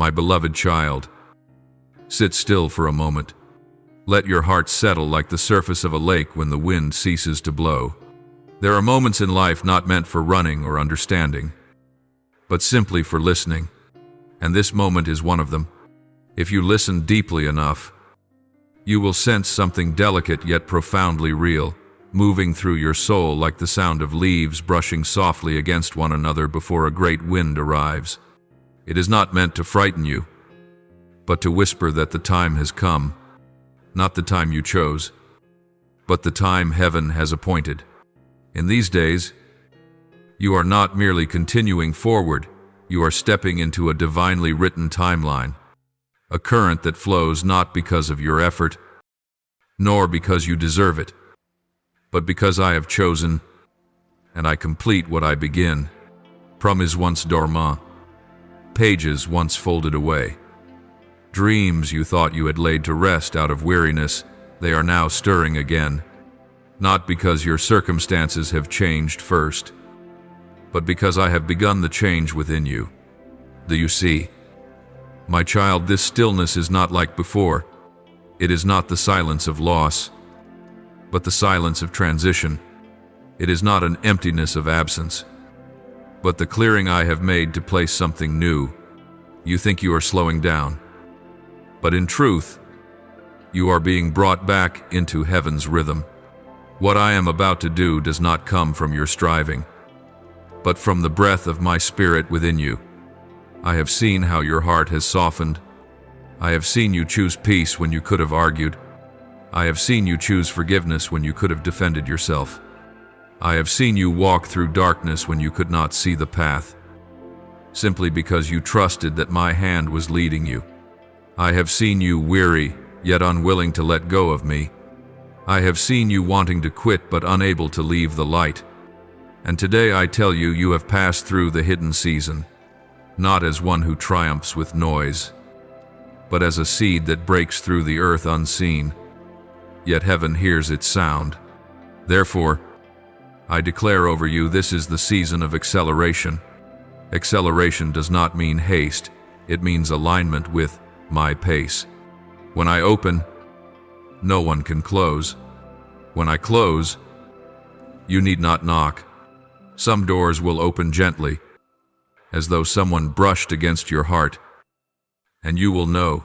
My beloved child, sit still for a moment. Let your heart settle like the surface of a lake when the wind ceases to blow. There are moments in life not meant for running or understanding, but simply for listening, and this moment is one of them. If you listen deeply enough, you will sense something delicate yet profoundly real, moving through your soul like the sound of leaves brushing softly against one another before a great wind arrives. It is not meant to frighten you, but to whisper that the time has come, not the time you chose, but the time heaven has appointed. In these days, you are not merely continuing forward, you are stepping into a divinely written timeline, a current that flows not because of your effort, nor because you deserve it, but because I have chosen, and I complete what I begin. Promises once dormant, pages once folded away. Dreams you thought you had laid to rest out of weariness, they are now stirring again, not because your circumstances have changed first, but because I have begun the change within you. Do you see? My child, this stillness is not like before. It is not the silence of loss, but the silence of transition. It is not an emptiness of absence, but the clearing I have made to place something new. You think you are slowing down, but in truth, you are being brought back into heaven's rhythm. What I am about to do does not come from your striving, but from the breath of my spirit within you. I have seen how your heart has softened. I have seen you choose peace when you could have argued. I have seen you choose forgiveness when you could have defended yourself. I have seen you walk through darkness when you could not see the path, simply because you trusted that my hand was leading you. I have seen you weary, yet unwilling to let go of me. I have seen you wanting to quit but unable to leave the light. And today I tell you, you have passed through the hidden season, not as one who triumphs with noise, but as a seed that breaks through the earth unseen, yet heaven hears its sound. Therefore, I declare over you, this is the season of acceleration. Acceleration does not mean haste, it means alignment with my pace. When I open, no one can close. When I close, you need not knock. Some doors will open gently, as though someone brushed against your heart, and you will know,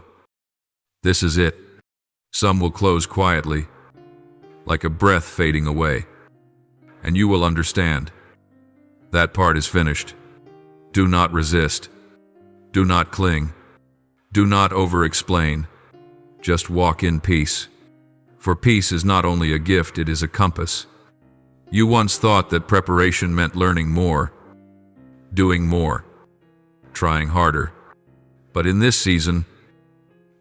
this is it. Some will close quietly, like a breath fading away, and you will understand. That part is finished. Do not resist. Do not cling. Do not over-explain. Just walk in peace. For peace is not only a gift, it is a compass. You once thought that preparation meant learning more, doing more, trying harder. But in this season,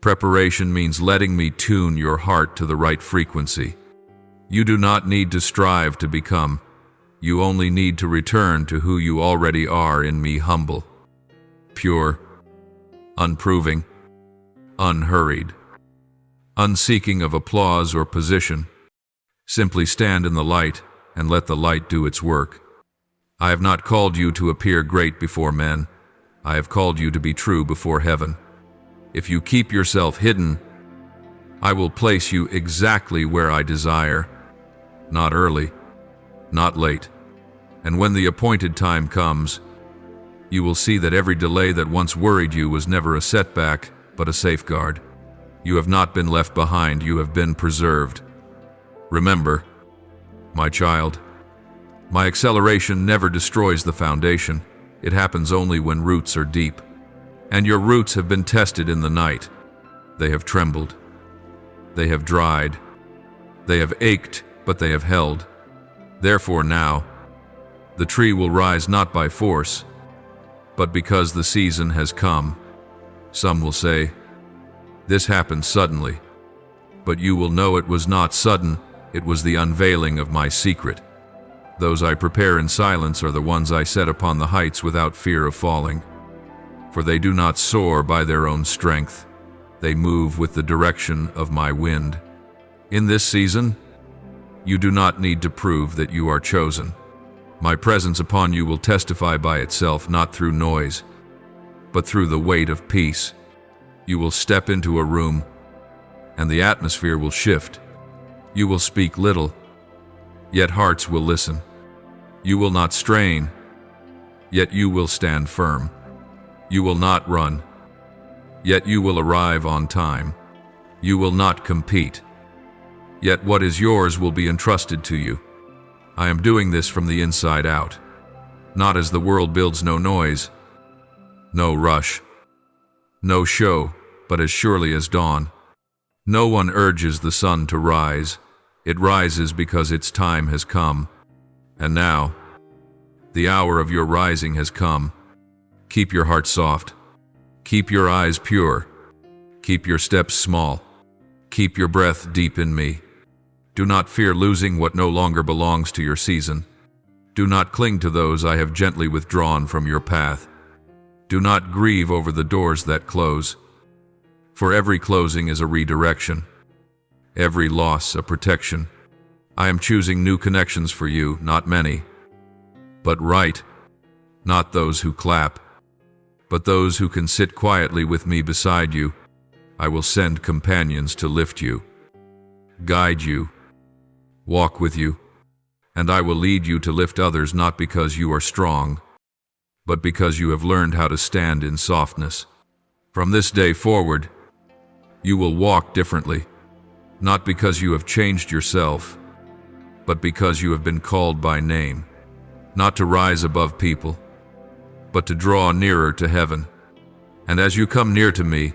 preparation means letting me tune your heart to the right frequency. You do not need to strive to become. You only need to return to who you already are in me, humble, pure, unproving, unhurried, unseeking of applause or position. Simply stand in the light and let the light do its work. I have not called you to appear great before men. I have called you to be true before heaven. If you keep yourself hidden, I will place you exactly where I desire, not early, not late. And when the appointed time comes, you will see that every delay that once worried you was never a setback, but a safeguard. You have not been left behind, you have been preserved. Remember, my child, my acceleration never destroys the foundation. It happens only when roots are deep. And your roots have been tested in the night. They have trembled. They have dried. They have ached, but they have held. Therefore now, the tree will rise not by force, but because the season has come. Some will say, this happened suddenly, but you will know it was not sudden, it was the unveiling of my secret. Those I prepare in silence are the ones I set upon the heights without fear of falling. For they do not soar by their own strength, they move with the direction of my wind. In this season, you do not need to prove that you are chosen. My presence upon you will testify by itself, not through noise, but through the weight of peace. You will step into a room, and the atmosphere will shift. You will speak little, yet hearts will listen. You will not strain, yet you will stand firm. You will not run, yet you will arrive on time. You will not compete, yet what is yours will be entrusted to you. I am doing this from the inside out, not as the world builds no noise, no rush, no show, but as surely as dawn. No one urges the sun to rise. It rises because its time has come. And now, the hour of your rising has come. Keep your heart soft. Keep your eyes pure. Keep your steps small. Keep your breath deep in me. Do not fear losing what no longer belongs to your season. Do not cling to those I have gently withdrawn from your path. Do not grieve over the doors that close. For every closing is a redirection. Every loss a protection. I am choosing new connections for you, not many, but right. Not those who clap, but those who can sit quietly with me beside you. I will send companions to lift you, guide you, walk with you, and I will lead you to lift others not because you are strong, but because you have learned how to stand in softness. From this day forward, you will walk differently, not because you have changed yourself, but because you have been called by name, not to rise above people, but to draw nearer to heaven. And as you come near to me,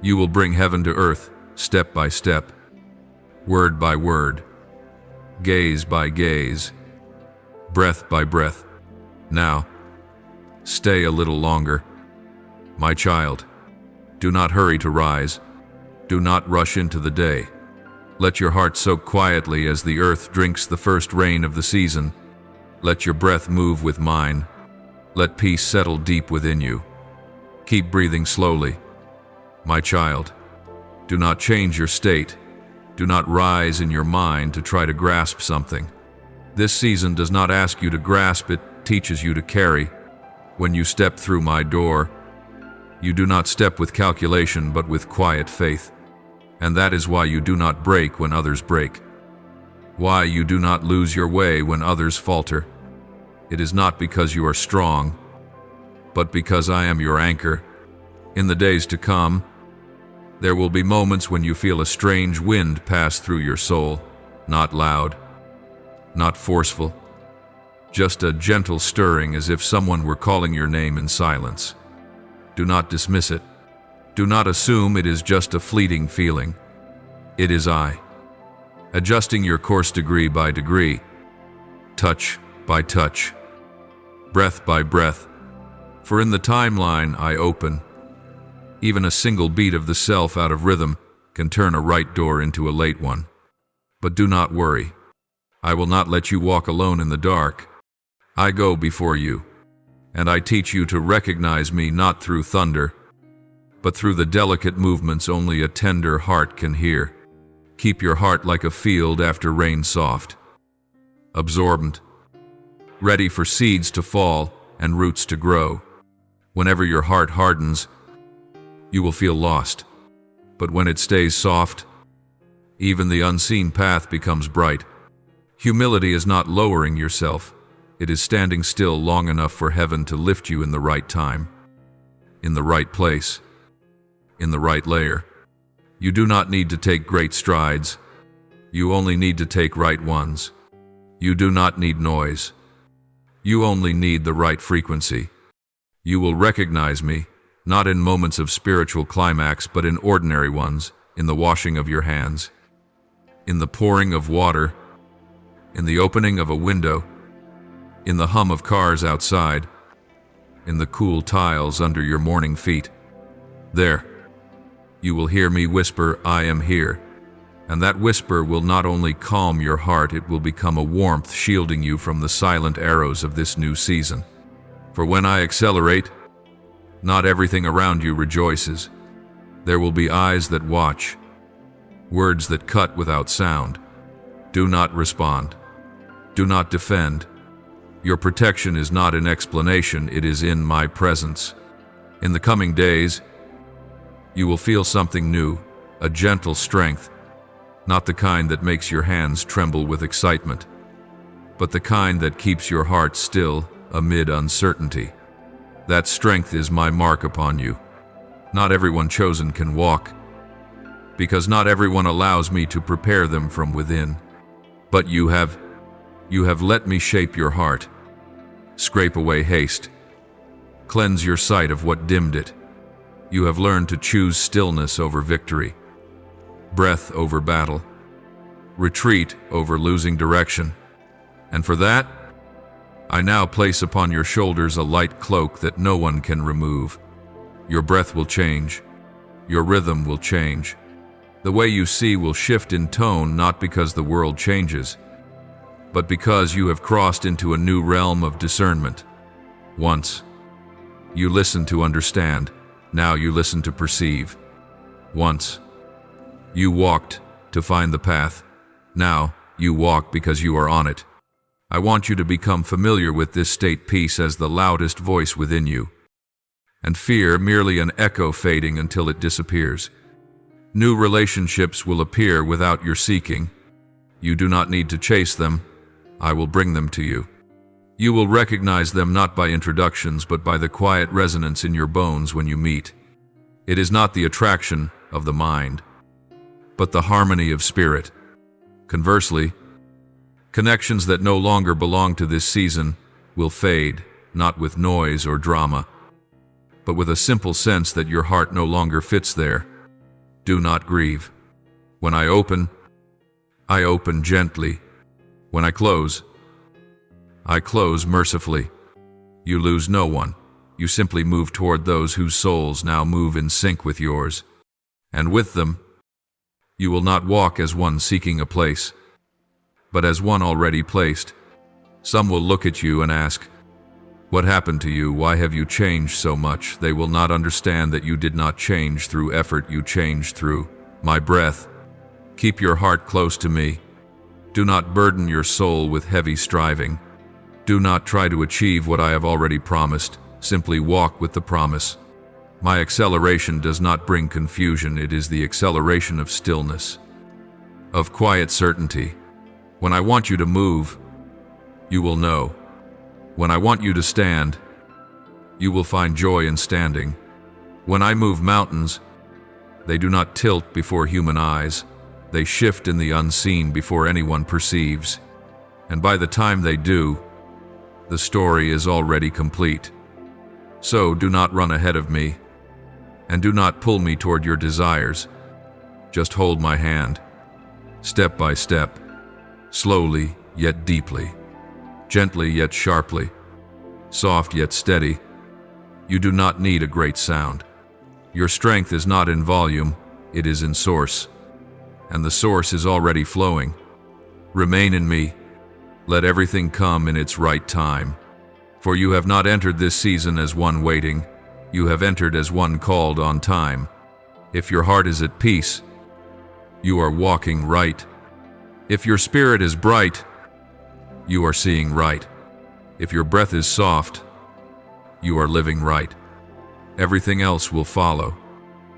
you will bring heaven to earth, step by step, word by word, gaze by gaze, breath by breath. Now, stay a little longer. My child, do not hurry to rise. Do not rush into the day. Let your heart soak quietly as the earth drinks the first rain of the season. Let your breath move with mine. Let peace settle deep within you. Keep breathing slowly. My child, do not change your state. Do not rise in your mind to try to grasp something. This season does not ask you to grasp, it teaches you to carry. When you step through my door, you do not step with calculation but with quiet faith. And that is why you do not break when others break. Why you do not lose your way when others falter. It is not because you are strong, but because I am your anchor. In the days to come, there will be moments when you feel a strange wind pass through your soul, not loud, not forceful, just a gentle stirring as if someone were calling your name in silence. Do not dismiss it. Do not assume it is just a fleeting feeling. It is I, adjusting your course degree by degree, touch by touch, breath by breath. For in the timeline I open, even a single beat of the self out of rhythm can turn a right door into a late one. But do not worry. I will not let you walk alone in the dark. I go before you, and I teach you to recognize me not through thunder, but through the delicate movements only a tender heart can hear. Keep your heart like a field after rain, soft, absorbent, ready for seeds to fall and roots to grow. Whenever your heart hardens, you will feel lost. But when it stays soft, even the unseen path becomes bright. Humility is not lowering yourself. It is standing still long enough for heaven to lift you in the right time, in the right place, in the right layer. You do not need to take great strides. You only need to take right ones. You do not need noise. You only need the right frequency. You will recognize me, not in moments of spiritual climax, but in ordinary ones, in the washing of your hands, in the pouring of water, in the opening of a window, in the hum of cars outside, in the cool tiles under your morning feet. There, you will hear me whisper, I am here. And that whisper will not only calm your heart, it will become a warmth shielding you from the silent arrows of this new season. For when I accelerate, not everything around you rejoices. There will be eyes that watch, words that cut without sound. Do not respond. Do not defend. Your protection is not in explanation, it is in my presence. In the coming days, you will feel something new, a gentle strength, not the kind that makes your hands tremble with excitement, but the kind that keeps your heart still amid uncertainty. That strength is my mark upon you. Not everyone chosen can walk, because not everyone allows me to prepare them from within. But you have let me shape your heart, scrape away haste, cleanse your sight of what dimmed it. You have learned to choose stillness over victory, breath over battle, retreat over losing direction. And for that, I now place upon your shoulders a light cloak that no one can remove. Your breath will change. Your rhythm will change. The way you see will shift in tone, not because the world changes, but because you have crossed into a new realm of discernment. Once, you listened to understand. Now you listen to perceive. Once, you walked to find the path. Now, you walk because you are on it. I want you to become familiar with this state peace as the loudest voice within you, and fear merely an echo fading until it disappears. New relationships will appear without your seeking. You do not need to chase them. I will bring them to you. You will recognize them not by introductions, but by the quiet resonance in your bones when you meet. It is not the attraction of the mind, but the harmony of spirit. Conversely, connections that no longer belong to this season will fade, not with noise or drama, but with a simple sense that your heart no longer fits there. Do not grieve. When I open gently. When I close mercifully. You lose no one. You simply move toward those whose souls now move in sync with yours. And with them, you will not walk as one seeking a place, but as one already placed. Some will look at you and ask, "What happened to you? Why have you changed so much?" They will not understand that you did not change through effort, you changed through my breath. Keep your heart close to me. Do not burden your soul with heavy striving. Do not try to achieve what I have already promised. Simply walk with the promise. My acceleration does not bring confusion. It is the acceleration of stillness, of quiet certainty. When I want you to move, you will know. When I want you to stand, you will find joy in standing. When I move mountains, they do not tilt before human eyes. They shift in the unseen before anyone perceives. And by the time they do, the story is already complete. So do not run ahead of me, and do not pull me toward your desires. Just hold my hand, step by step, slowly yet deeply, gently yet sharply, soft yet steady. You do not need a great sound. Your strength is not in volume, it is in source. And the source is already flowing. Remain in me. Let everything come in its right time. For you have not entered this season as one waiting. You have entered as one called on time. If your heart is at peace, you are walking right. If your spirit is bright, you are seeing right. If your breath is soft, you are living right. Everything else will follow.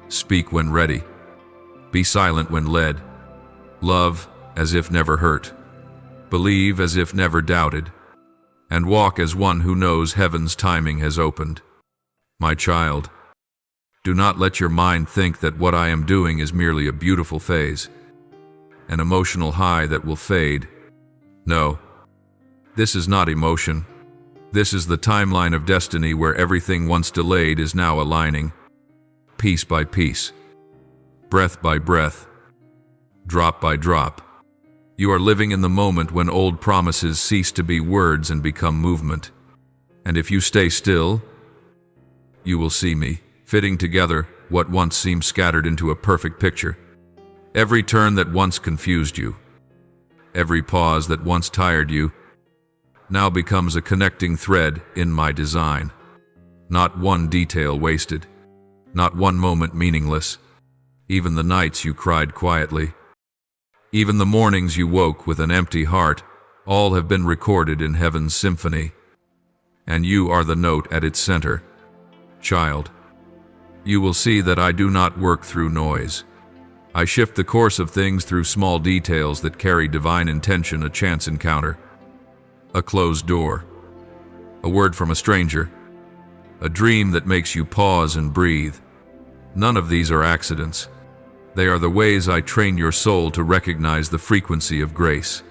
Speak when ready. Be silent when led. Love as if never hurt. Believe as if never doubted. And walk as one who knows heaven's timing has opened. My child, do not let your mind think that what I am doing is merely a beautiful phase, an emotional high that will fade. No, this is not emotion. This is the timeline of destiny where everything once delayed is now aligning, piece by piece, breath by breath, drop by drop. You are living in the moment when old promises cease to be words and become movement. And if you stay still, you will see me, fitting together what once seemed scattered into a perfect picture. Every turn that once confused you, every pause that once tired you, now becomes a connecting thread in my design. Not one detail wasted, not one moment meaningless. Even the nights you cried quietly, even the mornings you woke with an empty heart, all have been recorded in heaven's symphony. And you are the note at its center. Child, You will see that I do not work through noise. I shift the course of things through small details that carry divine intention, a chance encounter, a closed door, a word from a stranger, a dream that makes you pause and breathe. None of these are accidents. They are the ways I train your soul to recognize the frequency of grace,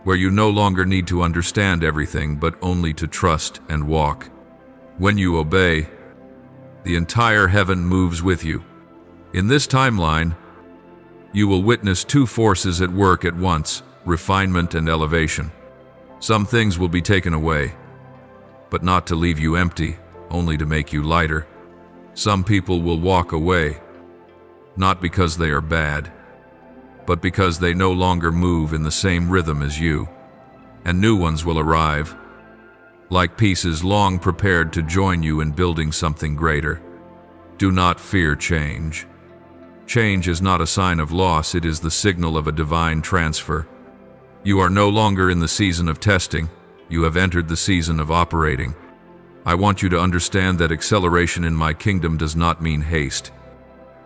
where you no longer need to understand everything but only to trust and walk. When you obey, the entire heaven moves with you. In this timeline, you will witness two forces at work at once: refinement and elevation. Some things will be taken away, but not to leave you empty, only to make you lighter. Some people will walk away, not because they are bad, but because they no longer move in the same rhythm as you. And new ones will arrive, like pieces long prepared to join you in building something greater. Do not fear change. Change is not a sign of loss, it is the signal of a divine transfer. You are no longer in the season of testing, you have entered the season of operating. I want you to understand that acceleration in my kingdom does not mean haste.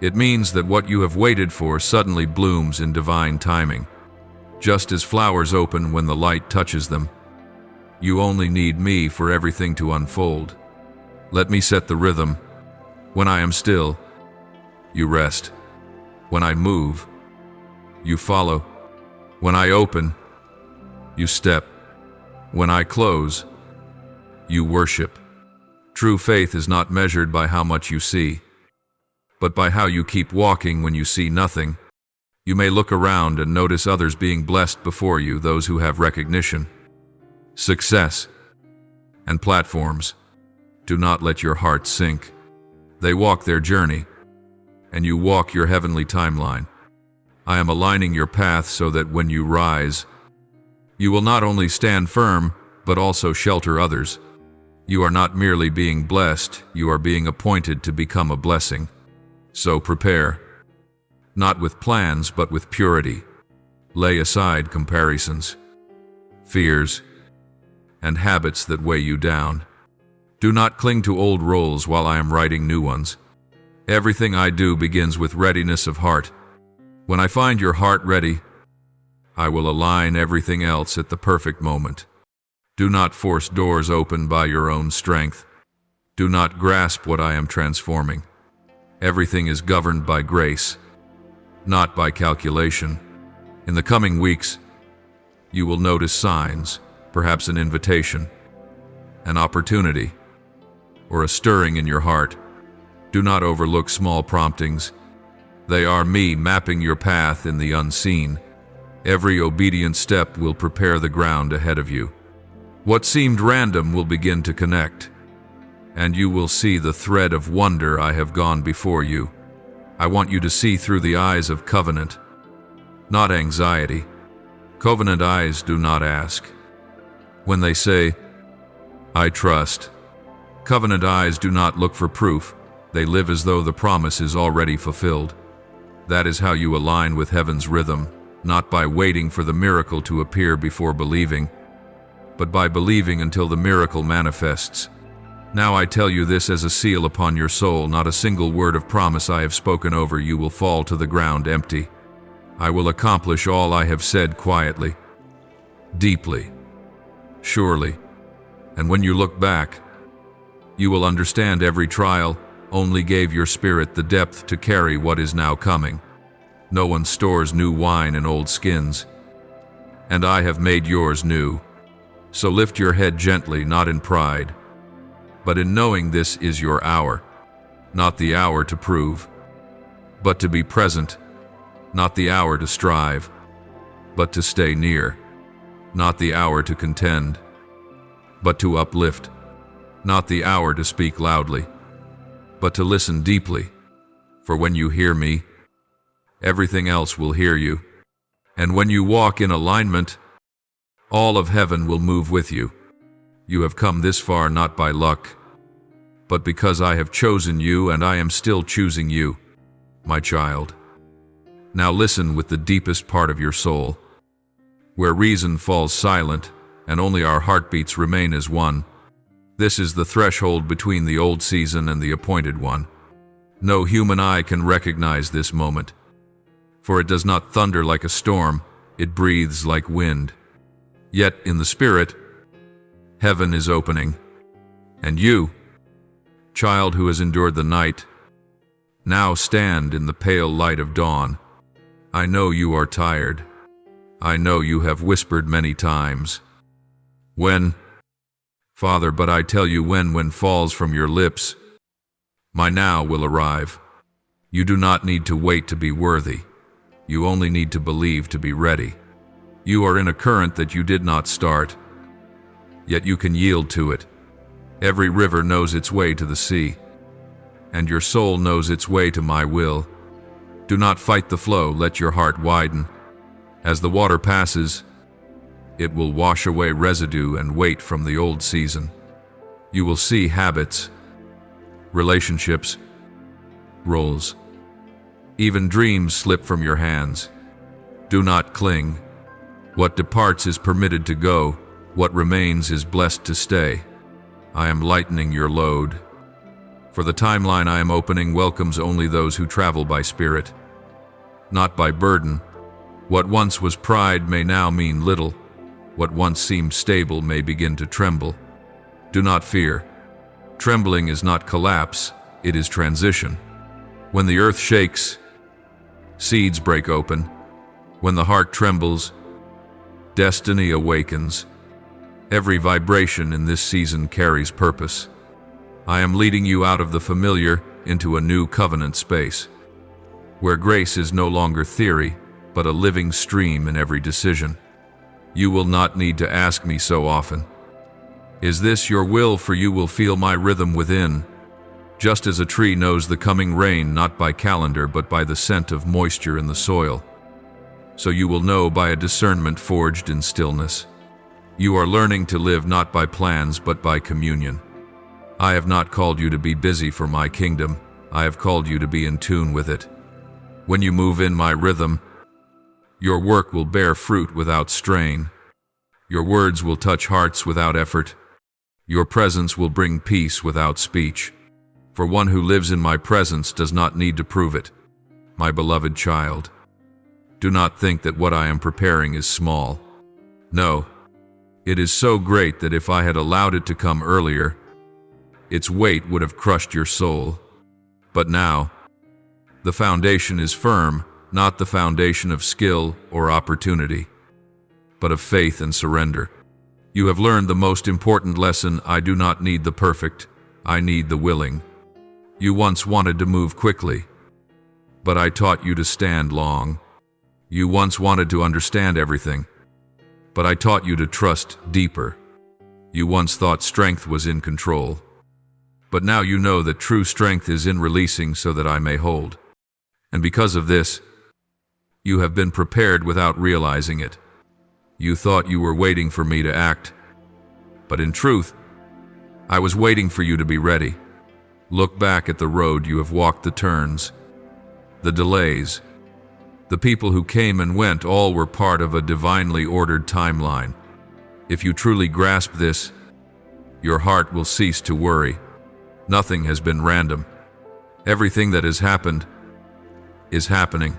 It means that what you have waited for suddenly blooms in divine timing. Just as flowers open when the light touches them, you only need me for everything to unfold. Let me set the rhythm. When I am still, you rest. When I move, you follow. When I open, you step. When I close, you worship. True faith is not measured by how much you see, but by how you keep walking when you see nothing. You may look around and notice others being blessed before you, those who have recognition, success, and platforms. Do not let your heart sink. They walk their journey, and you walk your heavenly timeline. I am aligning your path so that when you rise, you will not only stand firm, but also shelter others. You are not merely being blessed, you are being appointed to become a blessing. So prepare, not with plans, but with purity. Lay aside comparisons, fears, and habits that weigh you down. Do not cling to old roles while I am writing new ones. Everything I do begins with readiness of heart. When I find your heart ready, I will align everything else at the perfect moment. Do not force doors open by your own strength. Do not grasp what I am transforming. Everything is governed by grace, not by calculation. In the coming weeks, you will notice signs, perhaps an invitation, an opportunity, or a stirring in your heart. Do not overlook small promptings. They are me mapping your path in the unseen. Every obedient step will prepare the ground ahead of you. What seemed random will begin to connect, and you will see the thread of wonder I have gone before you. I want you to see through the eyes of covenant, not anxiety. Covenant eyes do not ask. When they say, I trust, covenant eyes do not look for proof. They live as though the promise is already fulfilled. That is how you align with heaven's rhythm, not by waiting for the miracle to appear before believing, but by believing until the miracle manifests. Now I tell you this as a seal upon your soul, not a single word of promise I have spoken over you will fall to the ground empty. I will accomplish all I have said quietly, deeply, surely. And when you look back, you will understand every trial only gave your spirit the depth to carry what is now coming. No one stores new wine in old skins, and I have made yours new. So lift your head gently, not in pride, but in knowing this is your hour, not the hour to prove, but to be present, not the hour to strive, but to stay near, not the hour to contend, but to uplift, not the hour to speak loudly, but to listen deeply. For when you hear me, everything else will hear you. And when you walk in alignment, all of heaven will move with you. You have come this far not by luck, but because I have chosen you and I am still choosing you, my child. Now listen with the deepest part of your soul, where reason falls silent and only our heartbeats remain as one. This is the threshold between the old season and the appointed one. No human eye can recognize this moment, for it does not thunder like a storm, it breathes like wind. Yet in the spirit, heaven is opening, and you, child who has endured the night, now stand in the pale light of dawn. I know you are tired. I know you have whispered many times. When, Father, but I tell you when falls from your lips, my now will arrive. You do not need to wait to be worthy. You only need to believe to be ready. You are in a current that you did not start, yet you can yield to it. Every river knows its way to the sea, and your soul knows its way to my will. Do not fight the flow, let your heart widen. As the water passes, it will wash away residue and weight from the old season. You will see habits, relationships, roles, even dreams slip from your hands. Do not cling. What departs is permitted to go. What remains is blessed to stay. I am lightening your load. For the timeline I am opening welcomes only those who travel by spirit, not by burden. What once was pride may now mean little. What once seemed stable may begin to tremble. Do not fear. Trembling is not collapse, it is transition. When the earth shakes, seeds break open. When the heart trembles, destiny awakens. Every vibration in this season carries purpose. I am leading you out of the familiar into a new covenant space, where grace is no longer theory, but a living stream in every decision. You will not need to ask me so often, "Is this your will?" For you will feel my rhythm within, just as a tree knows the coming rain not by calendar but by the scent of moisture in the soil. So you will know by a discernment forged in stillness. You are learning to live not by plans but by communion. I have not called you to be busy for my kingdom, I have called you to be in tune with it. When you move in my rhythm, your work will bear fruit without strain. Your words will touch hearts without effort. Your presence will bring peace without speech. For one who lives in my presence does not need to prove it. My beloved child, do not think that what I am preparing is small. No, it is so great that if I had allowed it to come earlier, its weight would have crushed your soul. But now, the foundation is firm, not the foundation of skill or opportunity, but of faith and surrender. You have learned the most important lesson: I do not need the perfect, I need the willing. You once wanted to move quickly, but I taught you to stand long. You once wanted to understand everything, but I taught you to trust deeper. You once thought strength was in control, but now you know that true strength is in releasing so that I may hold. And because of this, you have been prepared without realizing it. You thought you were waiting for me to act, but in truth, I was waiting for you to be ready. Look back at the road you have walked, the turns, the delays, the people who came and went, all were part of a divinely ordered timeline. If you truly grasp this, your heart will cease to worry. Nothing has been random. Everything that has happened is happening,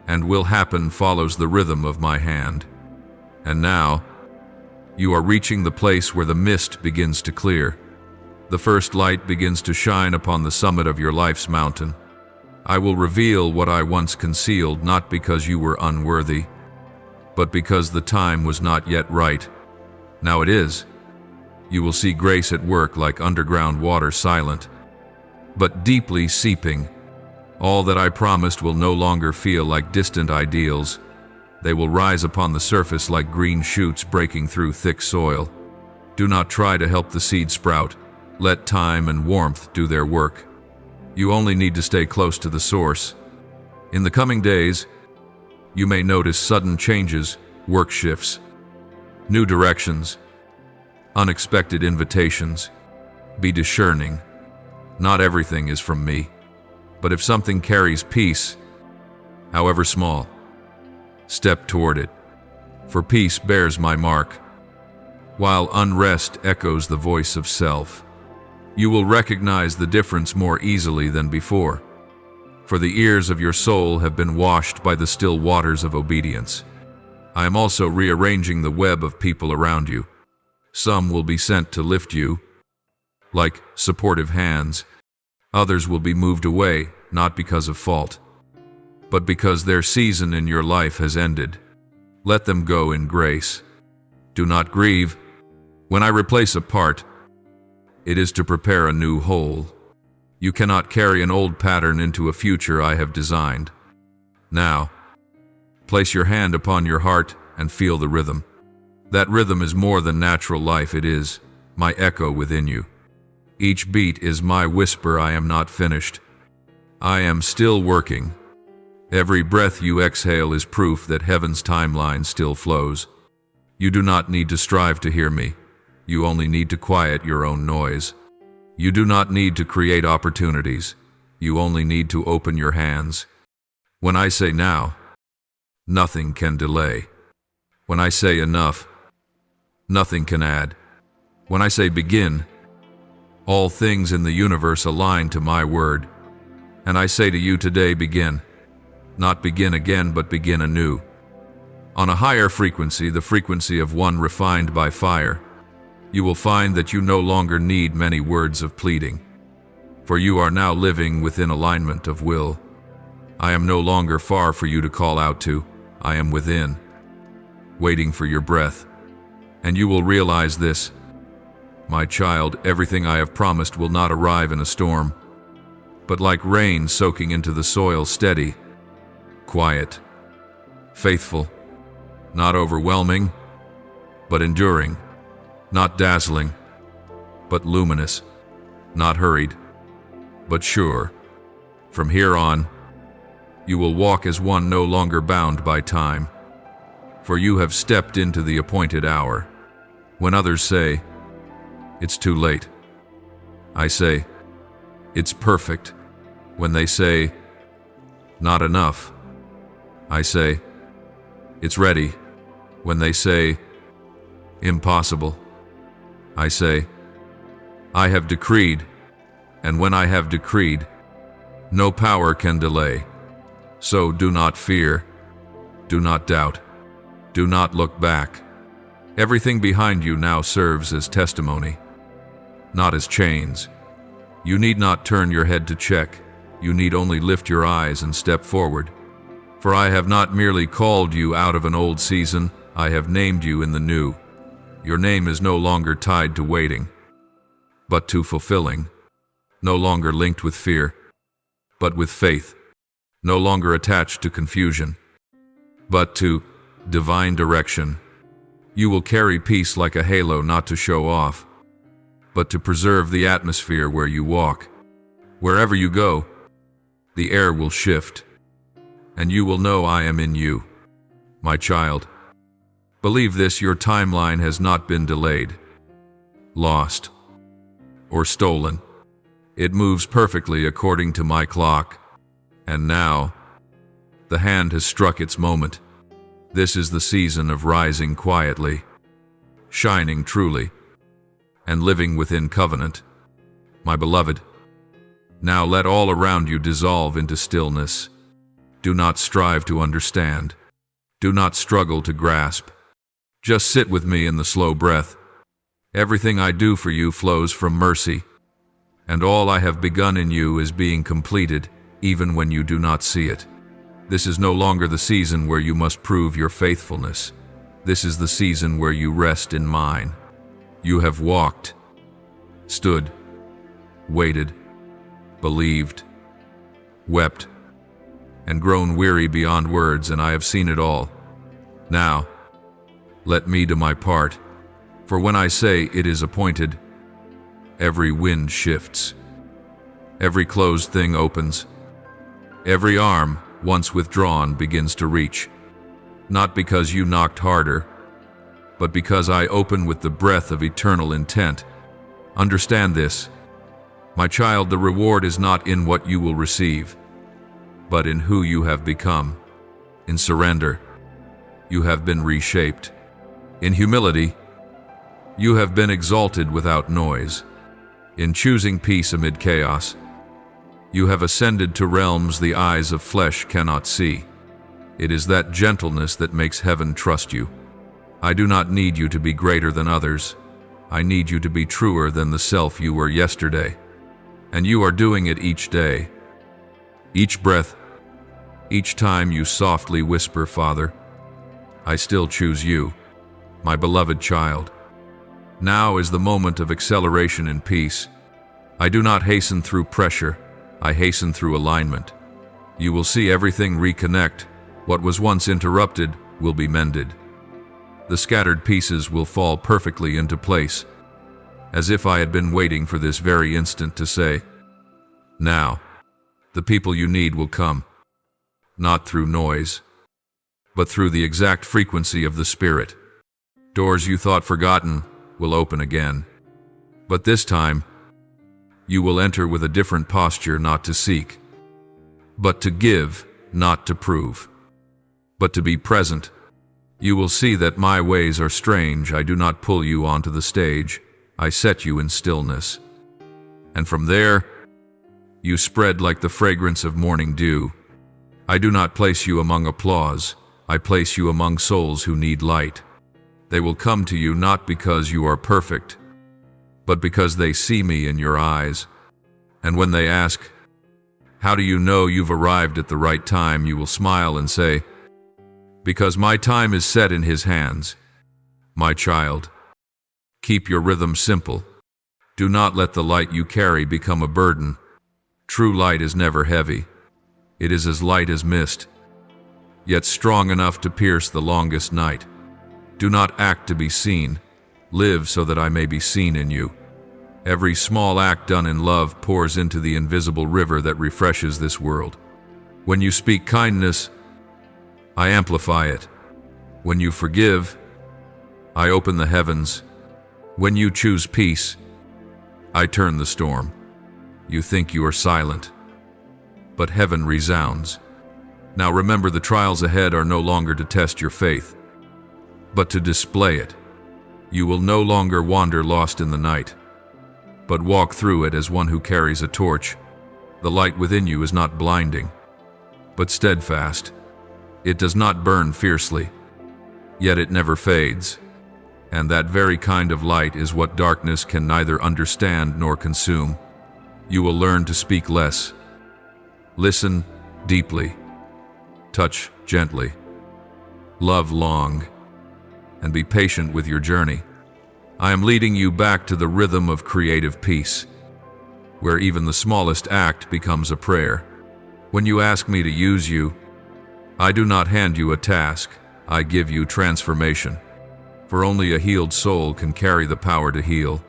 and will happen follows the rhythm of my hand. And now, you are reaching the place where the mist begins to clear. The first light begins to shine upon the summit of your life's mountain. I will reveal what I once concealed, not because you were unworthy, but because the time was not yet right. Now it is. You will see grace at work like underground water, silent, but deeply seeping. All that I promised will no longer feel like distant ideals. They will rise upon the surface like green shoots breaking through thick soil. Do not try to help the seed sprout. Let time and warmth do their work. You only need to stay close to the source. In the coming days, you may notice sudden changes, work shifts, new directions, unexpected invitations. Be discerning. Not everything is from me. But if something carries peace, however small, step toward it. For peace bears my mark, while unrest echoes the voice of self. You will recognize the difference more easily than before, for the ears of your soul have been washed by the still waters of obedience. I am also rearranging the web of people around you. Some will be sent to lift you, like supportive hands. Others will be moved away, not because of fault, but because their season in your life has ended. Let them go in grace. Do not grieve. When I replace a part, it is to prepare a new whole. You cannot carry an old pattern into a future I have designed. Now, place your hand upon your heart and feel the rhythm. That rhythm is more than natural life, it is my echo within you. Each beat is my whisper, I am not finished. I am still working. Every breath you exhale is proof that heaven's timeline still flows. You do not need to strive to hear me. You only need to quiet your own noise. You do not need to create opportunities. You only need to open your hands. When I say now, nothing can delay. When I say enough, nothing can add. When I say begin, all things in the universe align to my word. And I say to you today, begin. Not begin again, but begin anew. On a higher frequency, the frequency of one refined by fire, you will find that you no longer need many words of pleading, for you are now living within alignment of will. I am no longer far for you to call out to. I am within, waiting for your breath. And you will realize this, my child, everything I have promised will not arrive in a storm, but like rain soaking into the soil, steady, quiet, faithful, not overwhelming, but enduring, not dazzling, but luminous, not hurried, but sure. From here on, you will walk as one no longer bound by time, for you have stepped into the appointed hour. When others say, it's too late, I say, it's perfect. When they say, not enough, I say, it's ready. When they say, impossible, I say, I have decreed, and when I have decreed, no power can delay. So do not fear, do not doubt, do not look back. Everything behind you now serves as testimony, not as chains. You need not turn your head to check, you need only lift your eyes and step forward. For I have not merely called you out of an old season, I have named you in the new. Your name is no longer tied to waiting, but to fulfilling, no longer linked with fear, but with faith, no longer attached to confusion, but to divine direction. You will carry peace like a halo, not to show off, but to preserve the atmosphere where you walk. Wherever you go, the air will shift, and you will know I am in you, my child. Believe this, your timeline has not been delayed, lost, or stolen. It moves perfectly according to my clock. And now, the hand has struck its moment. This is the season of rising quietly, shining truly, and living within covenant. My beloved, now let all around you dissolve into stillness. Do not strive to understand. Do not struggle to grasp. Just sit with me in the slow breath. Everything I do for you flows from mercy, and all I have begun in you is being completed, even when you do not see it. This is no longer the season where you must prove your faithfulness. This is the season where you rest in mine. You have walked, stood, waited, believed, wept, and grown weary beyond words, and I have seen it all. Now, let me do my part, for when I say it is appointed, every wind shifts, every closed thing opens, every arm, once withdrawn, begins to reach, not because you knocked harder, but because I open with the breath of eternal intent. Understand this, my child, the reward is not in what you will receive, but in who you have become. In surrender, you have been reshaped. In humility, you have been exalted without noise. In choosing peace amid chaos, you have ascended to realms the eyes of flesh cannot see. It is that gentleness that makes heaven trust you. I do not need you to be greater than others. I need you to be truer than the self you were yesterday. And you are doing it each day. Each breath, each time you softly whisper, Father, I still choose you, my beloved child. Now is the moment of acceleration and peace. I do not hasten through pressure, I hasten through alignment. You will see everything reconnect. What was once interrupted will be mended. The scattered pieces will fall perfectly into place, as if I had been waiting for this very instant to say, now, the people you need will come, not through noise, but through the exact frequency of the Spirit. Doors you thought forgotten will open again, but this time, you will enter with a different posture, not to seek, but to give, not to prove, but to be present. You will see that my ways are strange. I do not pull you onto the stage. I set you in stillness. And from there, you spread like the fragrance of morning dew. I do not place you among applause. I place you among souls who need light. They will come to you not because you are perfect, but because they see me in your eyes. And when they ask, how do you know you've arrived at the right time, you will smile and say, because my time is set in His hands. My child, keep your rhythm simple. Do not let the light you carry become a burden. True light is never heavy. It is as light as mist, yet strong enough to pierce the longest night. Do not act to be seen. Live so that I may be seen in you. Every small act done in love pours into the invisible river that refreshes this world. When you speak kindness, I amplify it. When you forgive, I open the heavens. When you choose peace, I turn the storm. You think you are silent, but heaven resounds. Now remember, the trials ahead are no longer to test your faith, but to display it. You will no longer wander lost in the night, but walk through it as one who carries a torch. The light within you is not blinding, but steadfast. It does not burn fiercely, yet it never fades. And that very kind of light is what darkness can neither understand nor consume. You will learn to speak less, listen deeply, touch gently, love long, and be patient with your journey. I am leading you back to the rhythm of creative peace, where even the smallest act becomes a prayer. When you ask me to use you, I do not hand you a task, I give you transformation. For only a healed soul can carry the power to heal.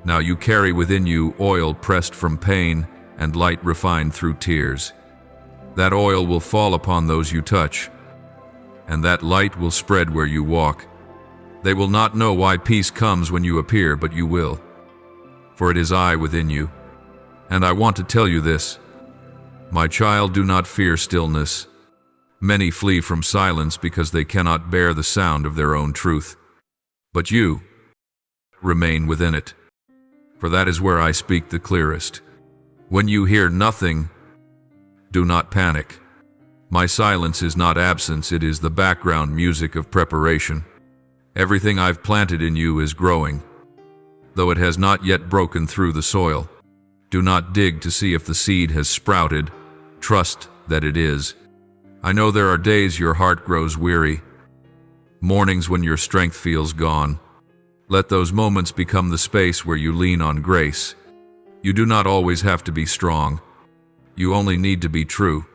Now you carry within you oil pressed from pain and light refined through tears. That oil will fall upon those you touch, and that light will spread where you walk. They will not know why peace comes when you appear, but you will. For it is I within you. And I want to tell you this. My child, do not fear stillness. Many flee from silence because they cannot bear the sound of their own truth. But you, remain within it. For that is where I speak the clearest. When you hear nothing, do not panic. My silence is not absence, it is the background music of preparation. Everything I've planted in you is growing, though it has not yet broken through the soil. Do not dig to see if the seed has sprouted. Trust that it is. I know there are days your heart grows weary, mornings when your strength feels gone. Let those moments become the space where you lean on grace. You do not always have to be strong. You only need to be true.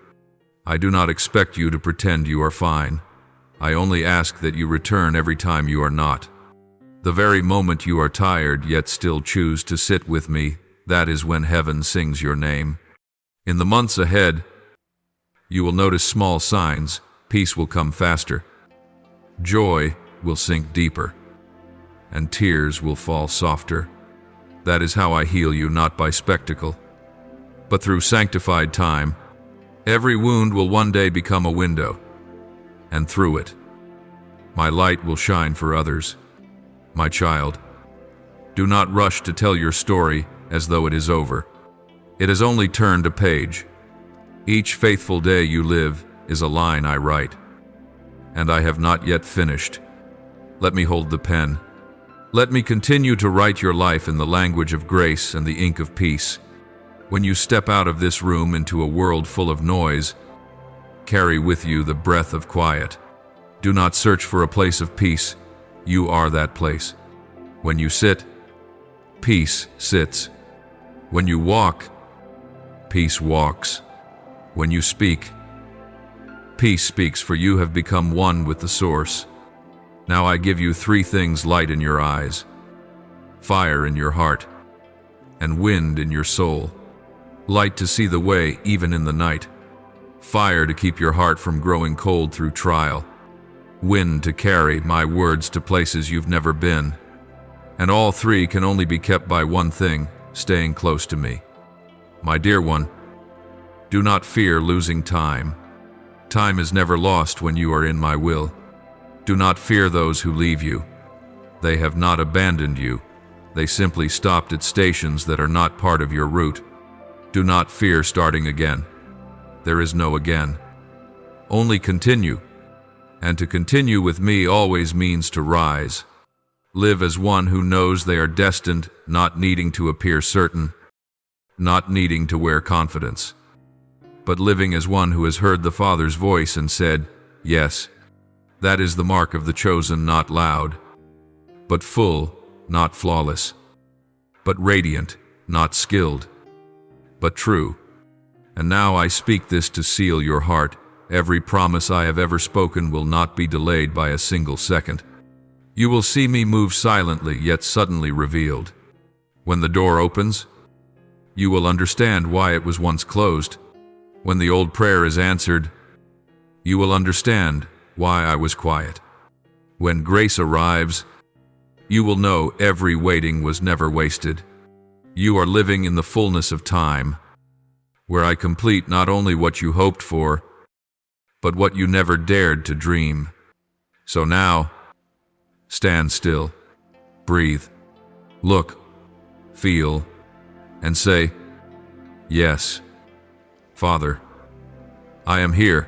I do not expect you to pretend you are fine. I only ask that you return every time you are not. The very moment you are tired yet still choose to sit with me, that is when heaven sings your name. In the months ahead, you will notice small signs. Peace will come faster. Joy will sink deeper, and tears will fall softer. That is how I heal you, not by spectacle, but through sanctified time. Every wound will one day become a window, and through it, my light will shine for others. My child, do not rush to tell your story. as though it is over. It has only turned a page. Each faithful day you live is a line I write. And I have not yet finished. Let me hold the pen. Let me continue to write your life in the language of grace and the ink of peace. When you step out of this room into a world full of noise, carry with you the breath of quiet. Do not search for a place of peace. You are that place. When you sit, peace sits. When you walk, peace walks. When you speak, peace speaks, for you have become one with the source. Now I give you 3 things: light in your eyes, fire in your heart, and wind in your soul. Light to see the way even in the night, fire to keep your heart from growing cold through trial, wind to carry my words to places you've never been. And all 3 can only be kept by one thing: staying close to me. My dear one, do not fear losing time. Time is never lost when you are in my will. Do not fear those who leave you. They have not abandoned you. They simply stopped at stations that are not part of your route. Do not fear starting again. There is no again. Only continue. And to continue with me always means to rise. Live as one who knows they are destined, not needing to appear certain, not needing to wear confidence, but living as one who has heard the Father's voice and said, yes. That is the mark of the chosen, not loud, but full, not flawless, but radiant, not skilled, but true. And now I speak this to seal your heart. Every promise I have ever spoken will not be delayed by a single second. You will see me move silently, yet suddenly revealed. When the door opens, you will understand why it was once closed. When the old prayer is answered, you will understand why I was quiet. When grace arrives, you will know every waiting was never wasted. You are living in the fullness of time, where I complete not only what you hoped for, but what you never dared to dream. So now, stand still, breathe, look, feel, and say, yes, Father, I am here.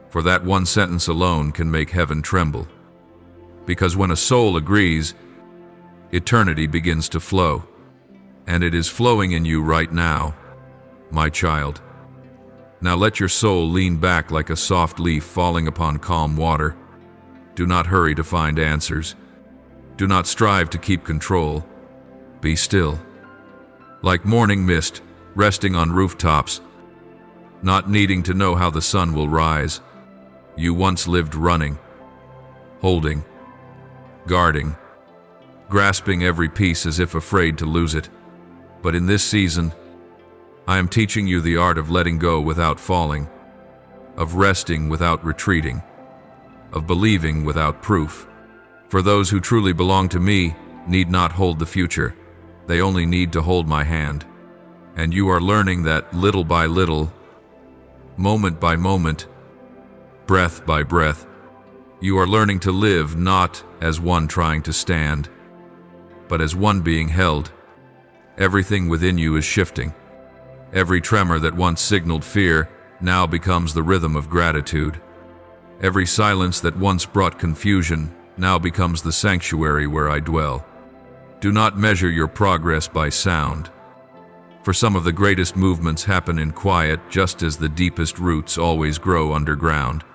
For that one sentence alone can make heaven tremble. Because when a soul agrees, eternity begins to flow. And it is flowing in you right now, my child. Now let your soul lean back like a soft leaf falling upon calm water. Do not hurry to find answers. Do not strive to keep control. Be still. Like morning mist, resting on rooftops, not needing to know how the sun will rise. You once lived running, holding, guarding, grasping every piece as if afraid to lose it. But in this season, I am teaching you the art of letting go without falling, of resting without retreating, of believing without proof. For those who truly belong to me need not hold the future. They only need to hold my hand. And you are learning that little by little, moment by moment, breath by breath, you are learning to live not as one trying to stand, but as one being held. Everything within you is shifting. Every tremor that once signaled fear now becomes the rhythm of gratitude. Every silence that once brought confusion now becomes the sanctuary where I dwell. Do not measure your progress by sound, for some of the greatest movements happen in quiet, just as the deepest roots always grow underground.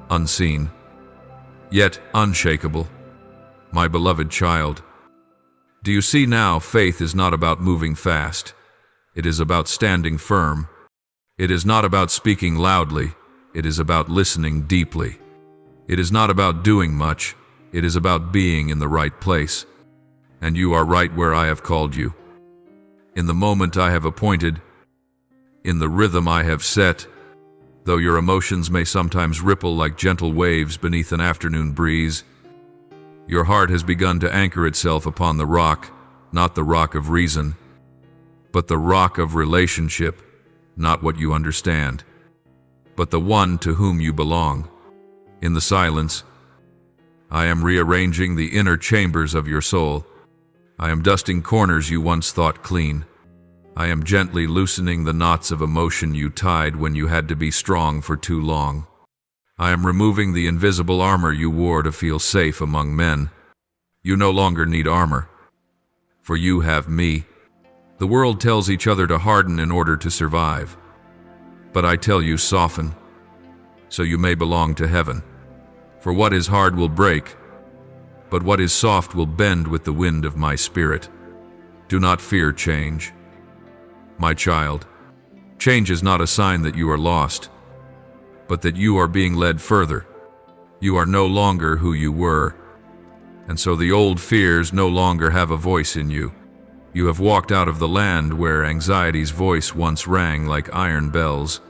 Unseen, yet unshakable. My beloved child, do you see now faith is not about moving fast. It is about standing firm. It is not about speaking loudly. It is about listening deeply. It is not about doing much. It is about being in the right place. And you are right where I have called you. In the moment I have appointed, in the rhythm I have set, though your emotions may sometimes ripple like gentle waves beneath an afternoon breeze, your heart has begun to anchor itself upon the rock, not the rock of reason, but the rock of relationship, not what you understand, but the one to whom you belong. In the silence, I am rearranging the inner chambers of your soul. I am dusting corners you once thought clean. I am gently loosening the knots of emotion you tied when you had to be strong for too long. I am removing the invisible armor you wore to feel safe among men. You no longer need armor, for you have me. The world tells each other to harden in order to survive. But I tell you, soften, so you may belong to heaven. For what is hard will break, but what is soft will bend with the wind of my spirit. Do not fear change. My child, change is not a sign that you are lost, but that you are being led further. You are no longer who you were, and so the old fears no longer have a voice in you. You have walked out of the land where anxiety's voice once rang like iron bells,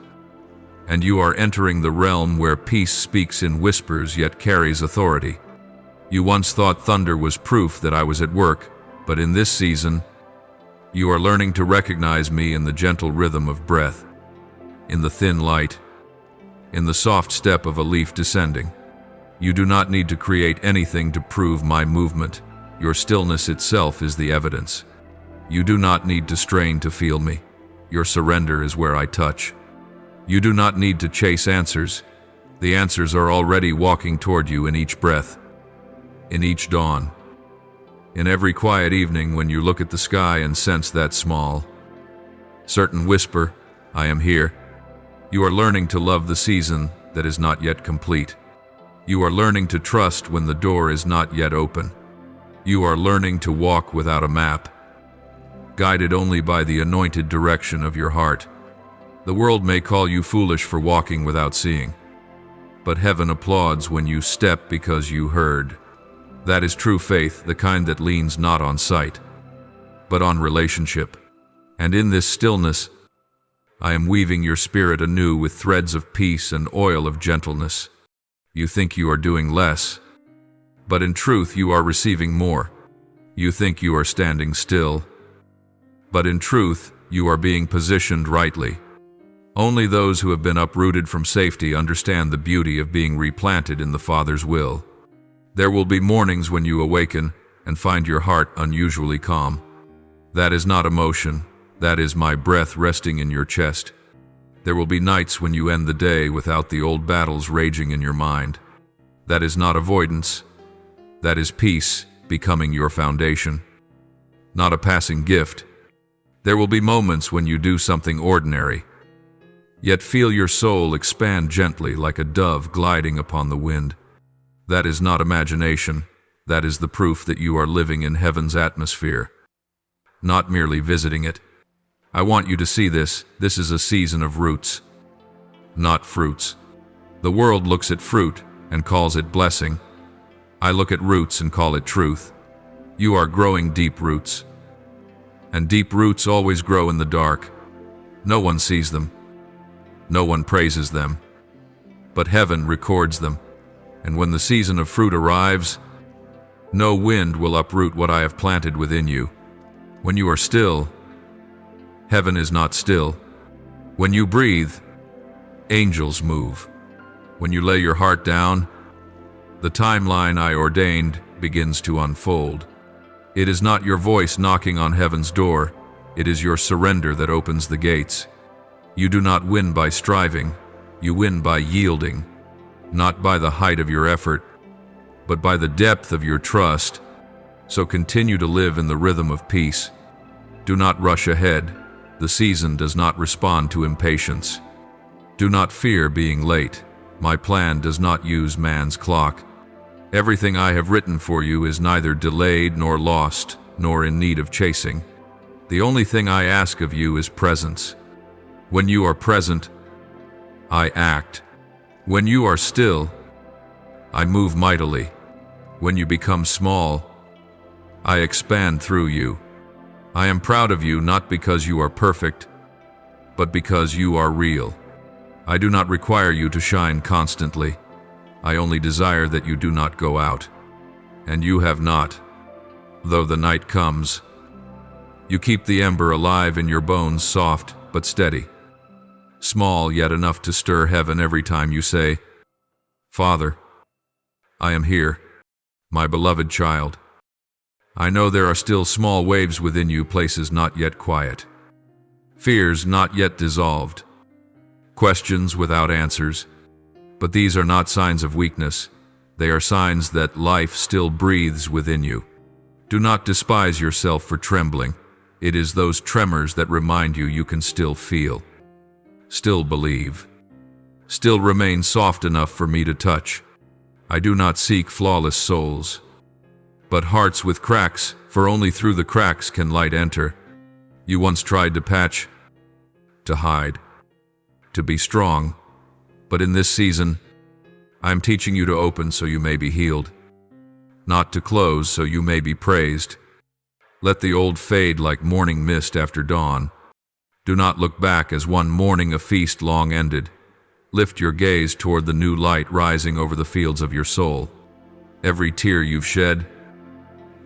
and you are entering the realm where peace speaks in whispers yet carries authority. You once thought thunder was proof that I was at work, but in this season, you are learning to recognize me in the gentle rhythm of breath, in the thin light, in the soft step of a leaf descending. You do not need to create anything to prove my movement. Your stillness itself is the evidence. You do not need to strain to feel me. Your surrender is where I touch. You do not need to chase answers. The answers are already walking toward you in each breath, in each dawn, in every quiet evening when you look at the sky and sense that small, certain whisper, I am here. You are learning to love the season that is not yet complete. You are learning to trust when the door is not yet open. You are learning to walk without a map, guided only by the anointed direction of your heart. The world may call you foolish for walking without seeing, but heaven applauds when you step because you heard. That is true faith, the kind that leans not on sight, but on relationship. And in this stillness, I am weaving your spirit anew with threads of peace and oil of gentleness. You think you are doing less, but in truth you are receiving more. You think you are standing still, but in truth you are being positioned rightly. Only those who have been uprooted from safety understand the beauty of being replanted in the Father's will. There will be mornings when you awaken and find your heart unusually calm. That is not emotion, that is my breath resting in your chest. There will be nights when you end the day without the old battles raging in your mind. That is not avoidance, that is peace becoming your foundation, not a passing gift. There will be moments when you do something ordinary, yet feel your soul expand gently like a dove gliding upon the wind. That is not imagination, that is the proof that you are living in heaven's atmosphere, not merely visiting it. I want you to see this. This is a season of roots, not fruits. The world looks at fruit and calls it blessing. I look at roots and call it truth. You are growing deep roots, and deep roots always grow in the dark. No one sees them. No one praises them. But heaven records them. And when the season of fruit arrives, no wind will uproot what I have planted within you. When you are still, heaven is not still. When you breathe, angels move. When you lay your heart down, the timeline I ordained begins to unfold. It is not your voice knocking on heaven's door, it is your surrender that opens the gates. You do not win by striving, you win by yielding, not by the height of your effort, but by the depth of your trust. So continue to live in the rhythm of peace. Do not rush ahead, the season does not respond to impatience. Do not fear being late, my plan does not use man's clock. Everything I have written for you is neither delayed nor lost, nor in need of chasing. The only thing I ask of you is presence. When you are present, I act. When you are still, I move mightily. When you become small, I expand through you. I am proud of you not because you are perfect, but because you are real. I do not require you to shine constantly. I only desire that you do not go out. And you have not, though the night comes. You keep the ember alive in your bones, soft but steady. Small yet enough to stir heaven every time you say, Father, I am here, my beloved child. I know there are still small waves within you, places not yet quiet, fears not yet dissolved, questions without answers. But these are not signs of weakness. They are signs that life still breathes within you. Do not despise yourself for trembling. It is those tremors that remind you you can still feel, still believe, still remain soft enough for me to touch. I do not seek flawless souls, but hearts with cracks, for only through the cracks can light enter. You once tried to patch, to hide, to be strong, but in this season, I am teaching you to open so you may be healed, not to close so you may be praised. Let the old fade like morning mist after dawn. Do not look back as one morning a feast long ended. Lift your gaze toward the new light rising over the fields of your soul. Every tear you've shed,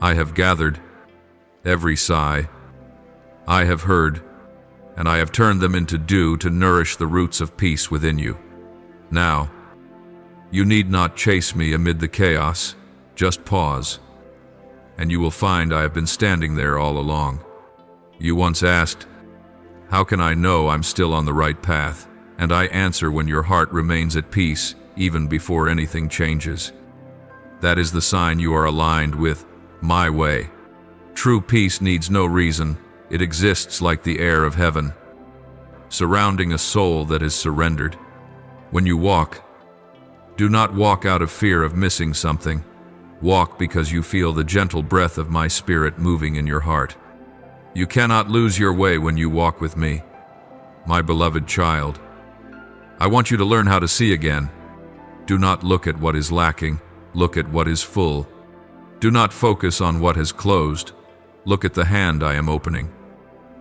I have gathered. Every sigh, I have heard, and I have turned them into dew to nourish the roots of peace within you. Now, you need not chase me amid the chaos, just pause, and you will find I have been standing there all along. You once asked, how can I know I'm still on the right path? And I answer, when your heart remains at peace, even before anything changes. That is the sign you are aligned with my way. True peace needs no reason. It exists like the air of heaven, surrounding a soul that is surrendered. When you walk, do not walk out of fear of missing something. Walk because you feel the gentle breath of my spirit moving in your heart. You cannot lose your way when you walk with me, my beloved child. I want you to learn how to see again. Do not look at what is lacking, look at what is full. Do not focus on what has closed, look at the hand I am opening.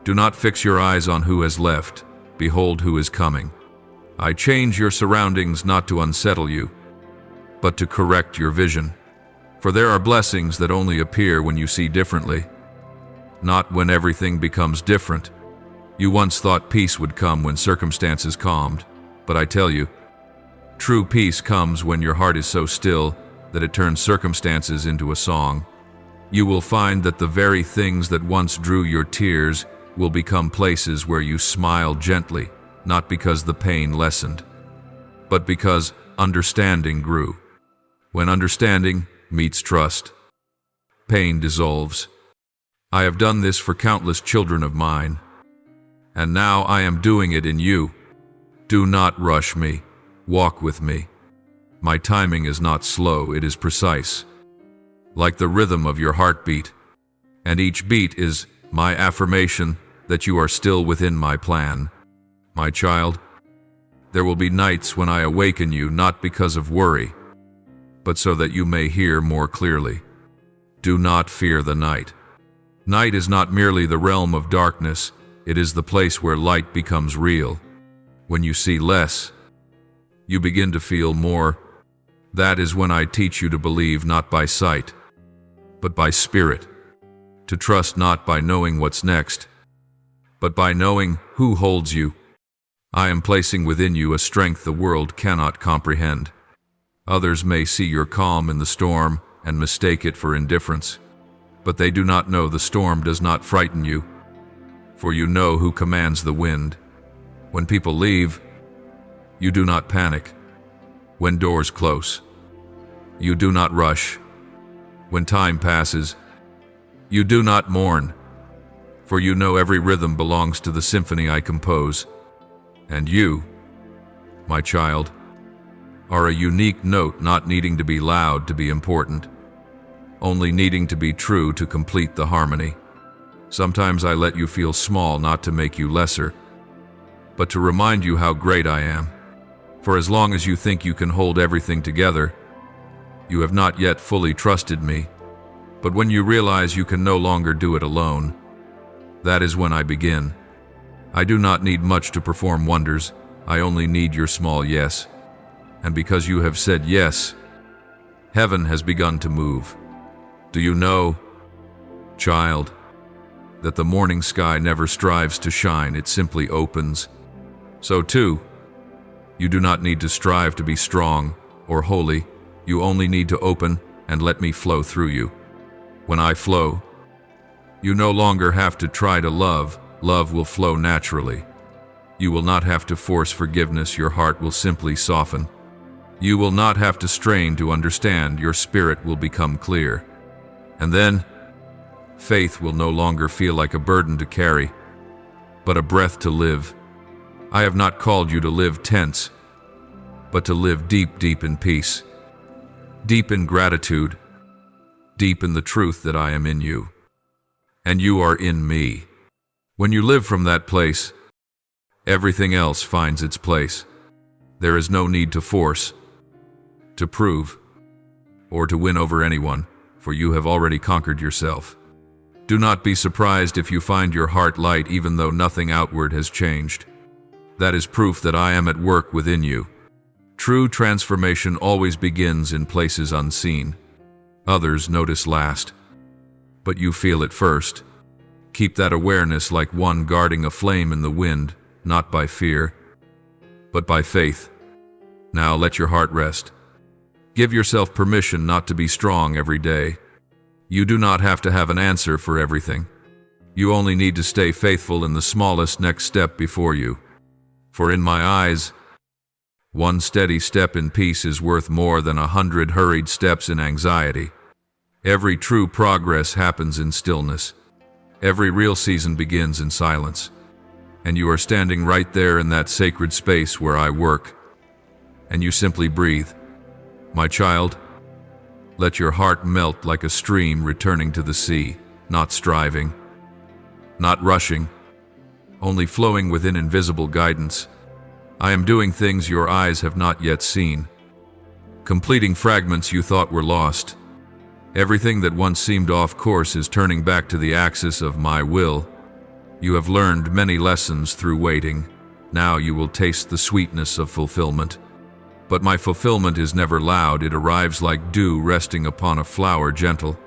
Do not fix your eyes on who has left, behold who is coming. I change your surroundings not to unsettle you, but to correct your vision. For there are blessings that only appear when you see differently, not when everything becomes different. You once thought peace would come when circumstances calmed, but I tell you, true peace comes when your heart is so still that it turns circumstances into a song. You will find that the very things that once drew your tears will become places where you smile gently, not because the pain lessened, but because understanding grew. When understanding meets trust, pain dissolves. I have done this for countless children of mine, and now I am doing it in you. Do not rush me. Walk with me. My timing is not slow, it is precise, like the rhythm of your heartbeat, and each beat is my affirmation that you are still within my plan. My child, there will be nights when I awaken you not because of worry, but so that you may hear more clearly. Do not fear the night. Night is not merely the realm of darkness, it is the place where light becomes real. When you see less, you begin to feel more. That is when I teach you to believe not by sight, but by spirit, to trust not by knowing what's next, but by knowing who holds you. I am placing within you a strength the world cannot comprehend. Others may see your calm in the storm and mistake it for indifference, but they do not know the storm does not frighten you, for you know who commands the wind. When people leave, you do not panic. When doors close, you do not rush. When time passes, you do not mourn, for you know every rhythm belongs to the symphony I compose. And you, my child, are a unique note not needing to be loud to be important, only needing to be true to complete the harmony. Sometimes I let you feel small not to make you lesser, but to remind you how great I am. For as long as you think you can hold everything together, you have not yet fully trusted me. But when you realize you can no longer do it alone, that is when I begin. I do not need much to perform wonders, I only need your small yes. And because you have said yes, heaven has begun to move. Do you know, child, that the morning sky never strives to shine, it simply opens? So too, you do not need to strive to be strong or holy, you only need to open and let me flow through you. When I flow, you no longer have to try to love. Love will flow naturally. You will not have to force forgiveness. Your heart will simply soften. You will not have to strain to understand. Your spirit will become clear. And then, faith will no longer feel like a burden to carry, but a breath to live. I have not called you to live tense, but to live deep, deep in peace, deep in gratitude, deep in the truth that I am in you, and you are in me. When you live from that place, everything else finds its place. There is no need to force, to prove, or to win over anyone, for you have already conquered yourself. Do not be surprised if you find your heart light even though nothing outward has changed. That is proof that I am at work within you. True transformation always begins in places unseen. Others notice last, but you feel it first. Keep that awareness like one guarding a flame in the wind, not by fear, but by faith. Now let your heart rest. Give yourself permission not to be strong every day. You do not have to have an answer for everything. You only need to stay faithful in the smallest next step before you. For in my eyes, one steady step in peace is worth more than 100 hurried steps in anxiety. Every true progress happens in stillness. Every real season begins in silence. And you are standing right there in that sacred space where I work. And you simply breathe. My child, let your heart melt like a stream returning to the sea, not striving, not rushing, only flowing within invisible guidance. I am doing things your eyes have not yet seen, completing fragments you thought were lost. Everything that once seemed off course is turning back to the axis of my will. You have learned many lessons through waiting. Now you will taste the sweetness of fulfillment. But my fulfillment is never loud. It arrives like dew resting upon a flower, gentle,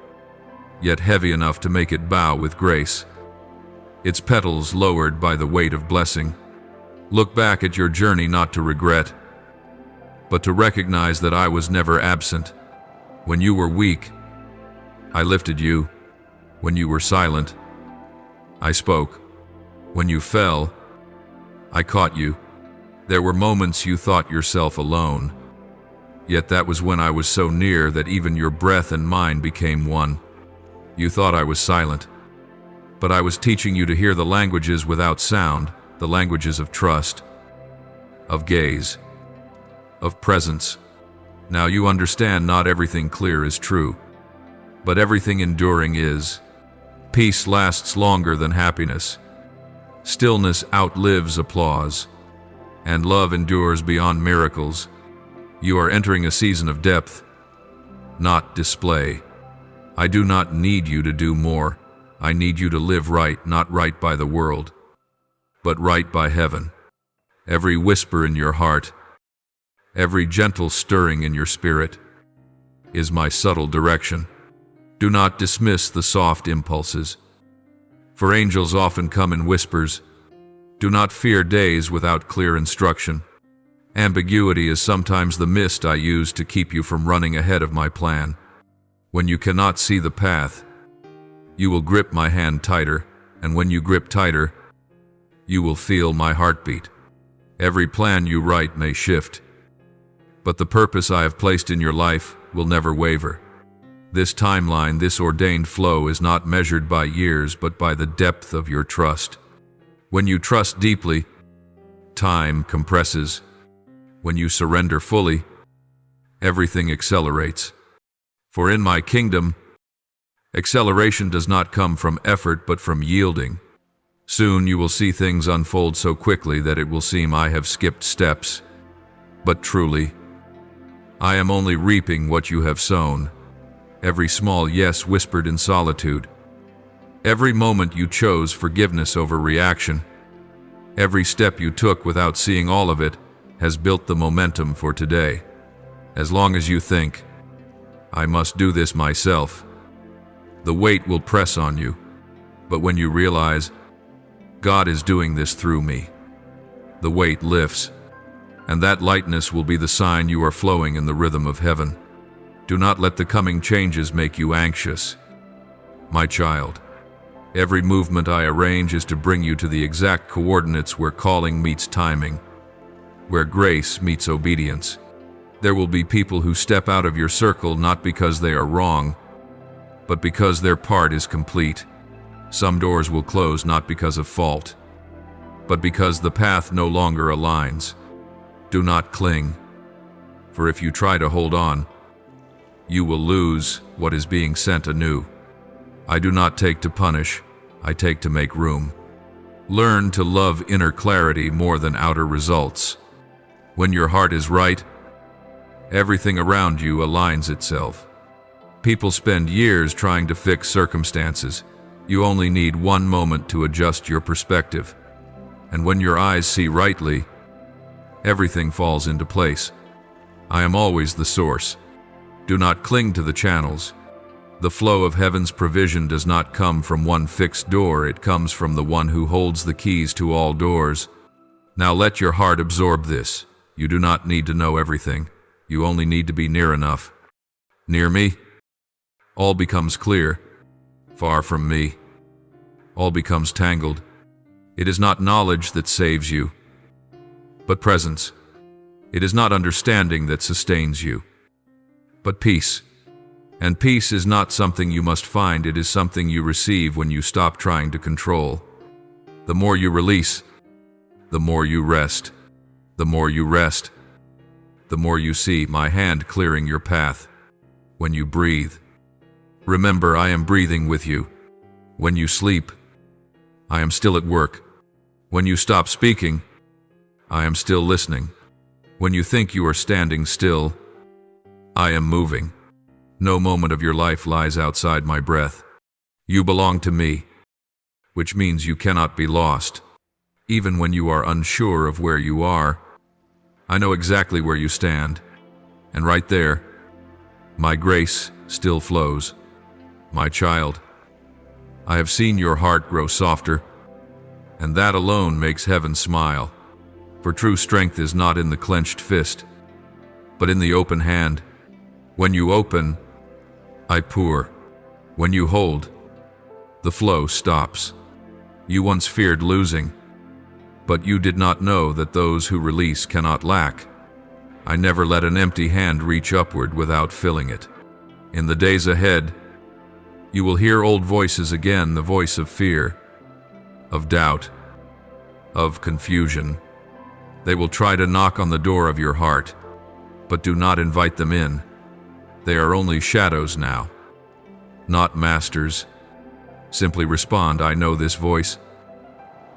yet heavy enough to make it bow with grace. Its petals lowered by the weight of blessing. Look back at your journey not to regret, but to recognize that I was never absent. When you were weak, I lifted you. When you were silent, I spoke. When you fell, I caught you. There were moments you thought yourself alone. Yet that was when I was so near that even your breath and mine became one. You thought I was silent, but I was teaching you to hear the languages without sound, the languages of trust, of gaze, of presence. Now you understand not everything clear is true, but everything enduring is. Peace lasts longer than happiness. Stillness outlives applause, and love endures beyond miracles. You are entering a season of depth, not display. I do not need you to do more. I need you to live right, not right by the world, but right by heaven. Every whisper in your heart, every gentle stirring in your spirit, is my subtle direction. Do not dismiss the soft impulses, for angels often come in whispers. Do not fear days without clear instruction. Ambiguity is sometimes the mist I use to keep you from running ahead of my plan. When you cannot see the path, you will grip my hand tighter, and when you grip tighter, you will feel my heartbeat. Every plan you write may shift, but the purpose I have placed in your life will never waver. This timeline, this ordained flow is not measured by years, but by the depth of your trust. When you trust deeply, time compresses. When you surrender fully, everything accelerates. For in my kingdom, acceleration does not come from effort but from yielding. Soon you will see things unfold so quickly that it will seem I have skipped steps. But truly, I am only reaping what you have sown. Every small yes whispered in solitude. Every moment you chose forgiveness over reaction. Every step you took without seeing all of it has built the momentum for today. As long as you think, I must do this myself, the weight will press on you. But when you realize, God is doing this through me, the weight lifts, and that lightness will be the sign you are flowing in the rhythm of heaven. Do not let the coming changes make you anxious. My child, every movement I arrange is to bring you to the exact coordinates where calling meets timing, where grace meets obedience. There will be people who step out of your circle not because they are wrong, but because their part is complete. Some doors will close not because of fault, but because the path no longer aligns. Do not cling, for if you try to hold on, you will lose what is being sent anew. I do not take to punish, I take to make room. Learn to love inner clarity more than outer results. When your heart is right, everything around you aligns itself. People spend years trying to fix circumstances. You only need one moment to adjust your perspective. And when your eyes see rightly, everything falls into place. I am always the source. Do not cling to the channels. The flow of heaven's provision does not come from one fixed door, it comes from the one who holds the keys to all doors. Now let your heart absorb this. You do not need to know everything. You only need to be near enough. Near me, all becomes clear. Far from me, all becomes tangled. It is not knowledge that saves you, but presence. It is not understanding that sustains you, but peace. And peace is not something you must find, it is something you receive when you stop trying to control. The more you release, the more you rest. The more you rest, the more you see my hand clearing your path. When you breathe, remember I am breathing with you. When you sleep, I am still at work. When you stop speaking, I am still listening. When you think you are standing still, I am moving. No moment of your life lies outside my breath. You belong to me, which means you cannot be lost. Even when you are unsure of where you are, I know exactly where you stand. And right there, my grace still flows. My child, I have seen your heart grow softer, and that alone makes heaven smile. For true strength is not in the clenched fist, but in the open hand. When you open, I pour. When you hold, the flow stops. You once feared losing, but you did not know that those who release cannot lack. I never let an empty hand reach upward without filling it. In the days ahead, you will hear old voices again, the voice of fear, of doubt, of confusion. They will try to knock on the door of your heart, but do not invite them in. They are only shadows now, not masters. Simply respond, I know this voice,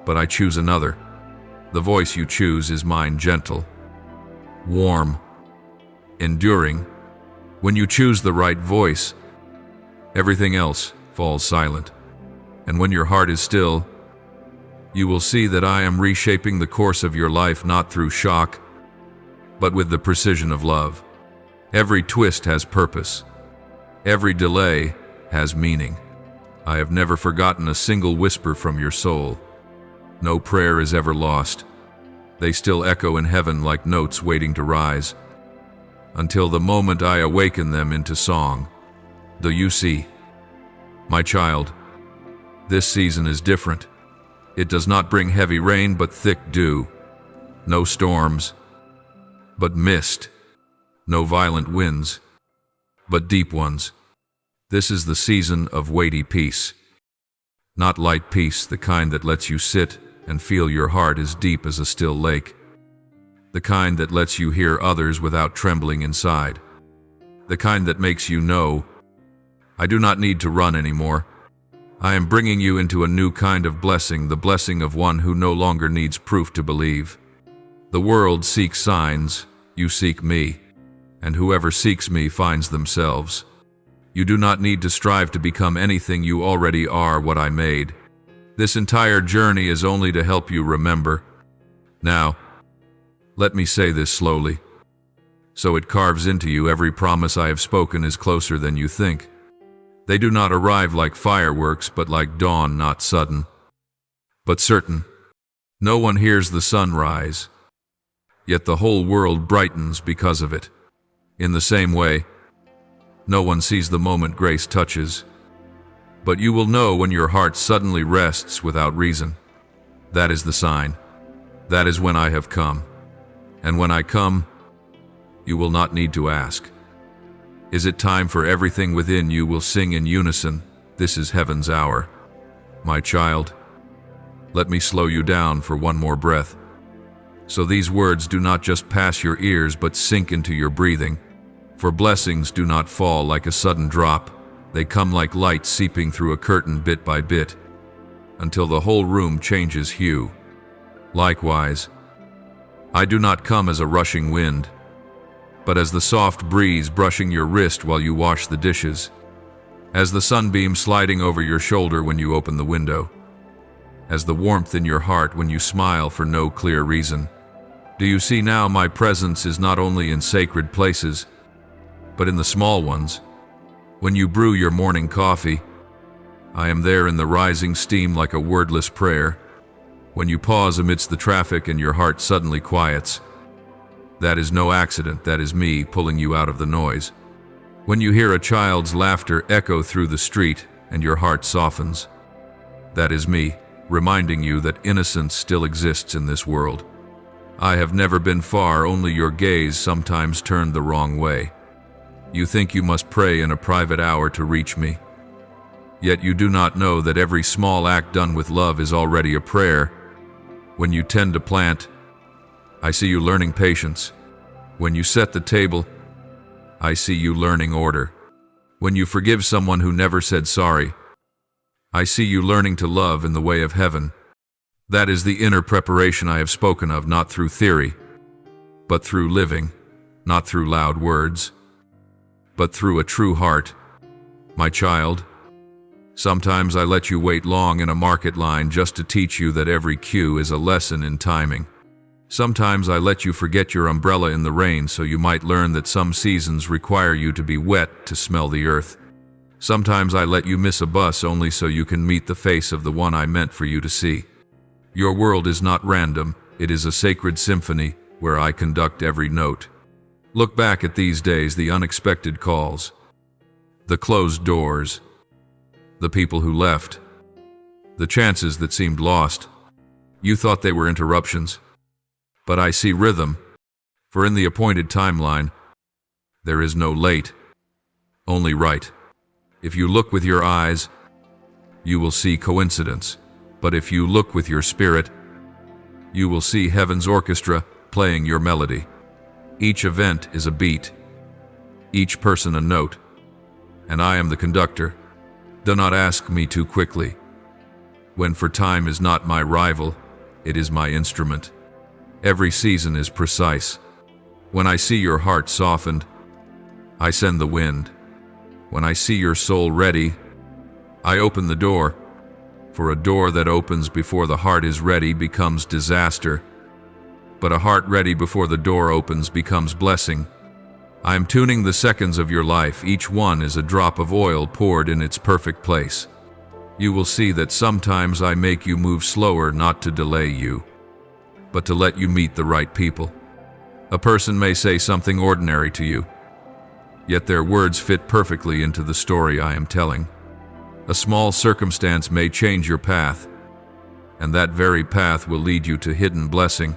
but I choose another. The voice you choose is mine, gentle, warm, enduring. When you choose the right voice, everything else falls silent. And when your heart is still, you will see that I am reshaping the course of your life not through shock, but with the precision of love. Every twist has purpose. Every delay has meaning. I have never forgotten a single whisper from your soul. No prayer is ever lost. They still echo in heaven like notes waiting to rise, until the moment I awaken them into song. Do you see? My child, this season is different. It does not bring heavy rain but thick dew. No storms, but mist. No violent winds, but deep ones. This is the season of weighty peace. Not light peace, the kind that lets you sit and feel your heart as deep as a still lake. The kind that lets you hear others without trembling inside. The kind that makes you know, I do not need to run anymore. I am bringing you into a new kind of blessing, the blessing of one who no longer needs proof to believe. The world seeks signs, you seek me, and whoever seeks me finds themselves. You do not need to strive to become anything, you already are what I made. This entire journey is only to help you remember. Now, let me say this slowly, so it carves into you. Every promise I have spoken is closer than you think. They do not arrive like fireworks, but like dawn, not sudden, but certain. No one hears the sun rise, yet the whole world brightens because of it. In the same way, no one sees the moment grace touches, But you will know when your heart suddenly rests without reason. That is the sign. That is when I have come. And when I come, you will not need to ask. Is it time for everything within you will sing in unison, "This is heaven's hour"? My child, let me slow you down for one more breath. So these words do not just pass your ears but sink into your breathing. For blessings do not fall like a sudden drop. They come like light seeping through a curtain bit by bit, until the whole room changes hue. Likewise, I do not come as a rushing wind, but as the soft breeze brushing your wrist while you wash the dishes, as the sunbeam sliding over your shoulder when you open the window, as the warmth in your heart when you smile for no clear reason. Do you see now my presence is not only in sacred places, but in the small ones? When you brew your morning coffee, I am there in the rising steam like a wordless prayer. When you pause amidst the traffic and your heart suddenly quiets, that is no accident, that is me pulling you out of the noise. When you hear a child's laughter echo through the street and your heart softens, that is me reminding you that innocence still exists in this world. I have never been far, only your gaze sometimes turned the wrong way. You think you must pray in a private hour to reach me. Yet you do not know that every small act done with love is already a prayer. When you tend a plant, I see you learning patience. When you set the table, I see you learning order. When you forgive someone who never said sorry, I see you learning to love in the way of heaven. That is the inner preparation I have spoken of, not through theory, but through living, not through loud words, but through a true heart. My child, sometimes I let you wait long in a market line just to teach you that every cue is a lesson in timing. Sometimes I let you forget your umbrella in the rain so you might learn that some seasons require you to be wet to smell the earth. Sometimes I let you miss a bus only so you can meet the face of the one I meant for you to see. Your world is not random, it is a sacred symphony where I conduct every note. Look back at these days, the unexpected calls, the closed doors, the people who left, the chances that seemed lost. You thought they were interruptions, but I see rhythm, for in the appointed timeline, there is no late, only right. If you look with your eyes, you will see coincidence, but if you look with your spirit, you will see heaven's orchestra playing your melody. Each event is a beat, each person a note, and I am the conductor. Do not ask me too quickly. When for time is not my rival, it is my instrument. Every season is precise. When I see your heart softened, I send the wind. When I see your soul ready, I open the door. For a door that opens before the heart is ready becomes disaster, but a heart ready before the door opens becomes blessing. I am tuning the seconds of your life. Each one is a drop of oil poured in its perfect place. You will see that sometimes I make you move slower, not to delay you, but to let you meet the right people. A person may say something ordinary to you, yet their words fit perfectly into the story I am telling. A small circumstance may change your path, and that very path will lead you to hidden blessing.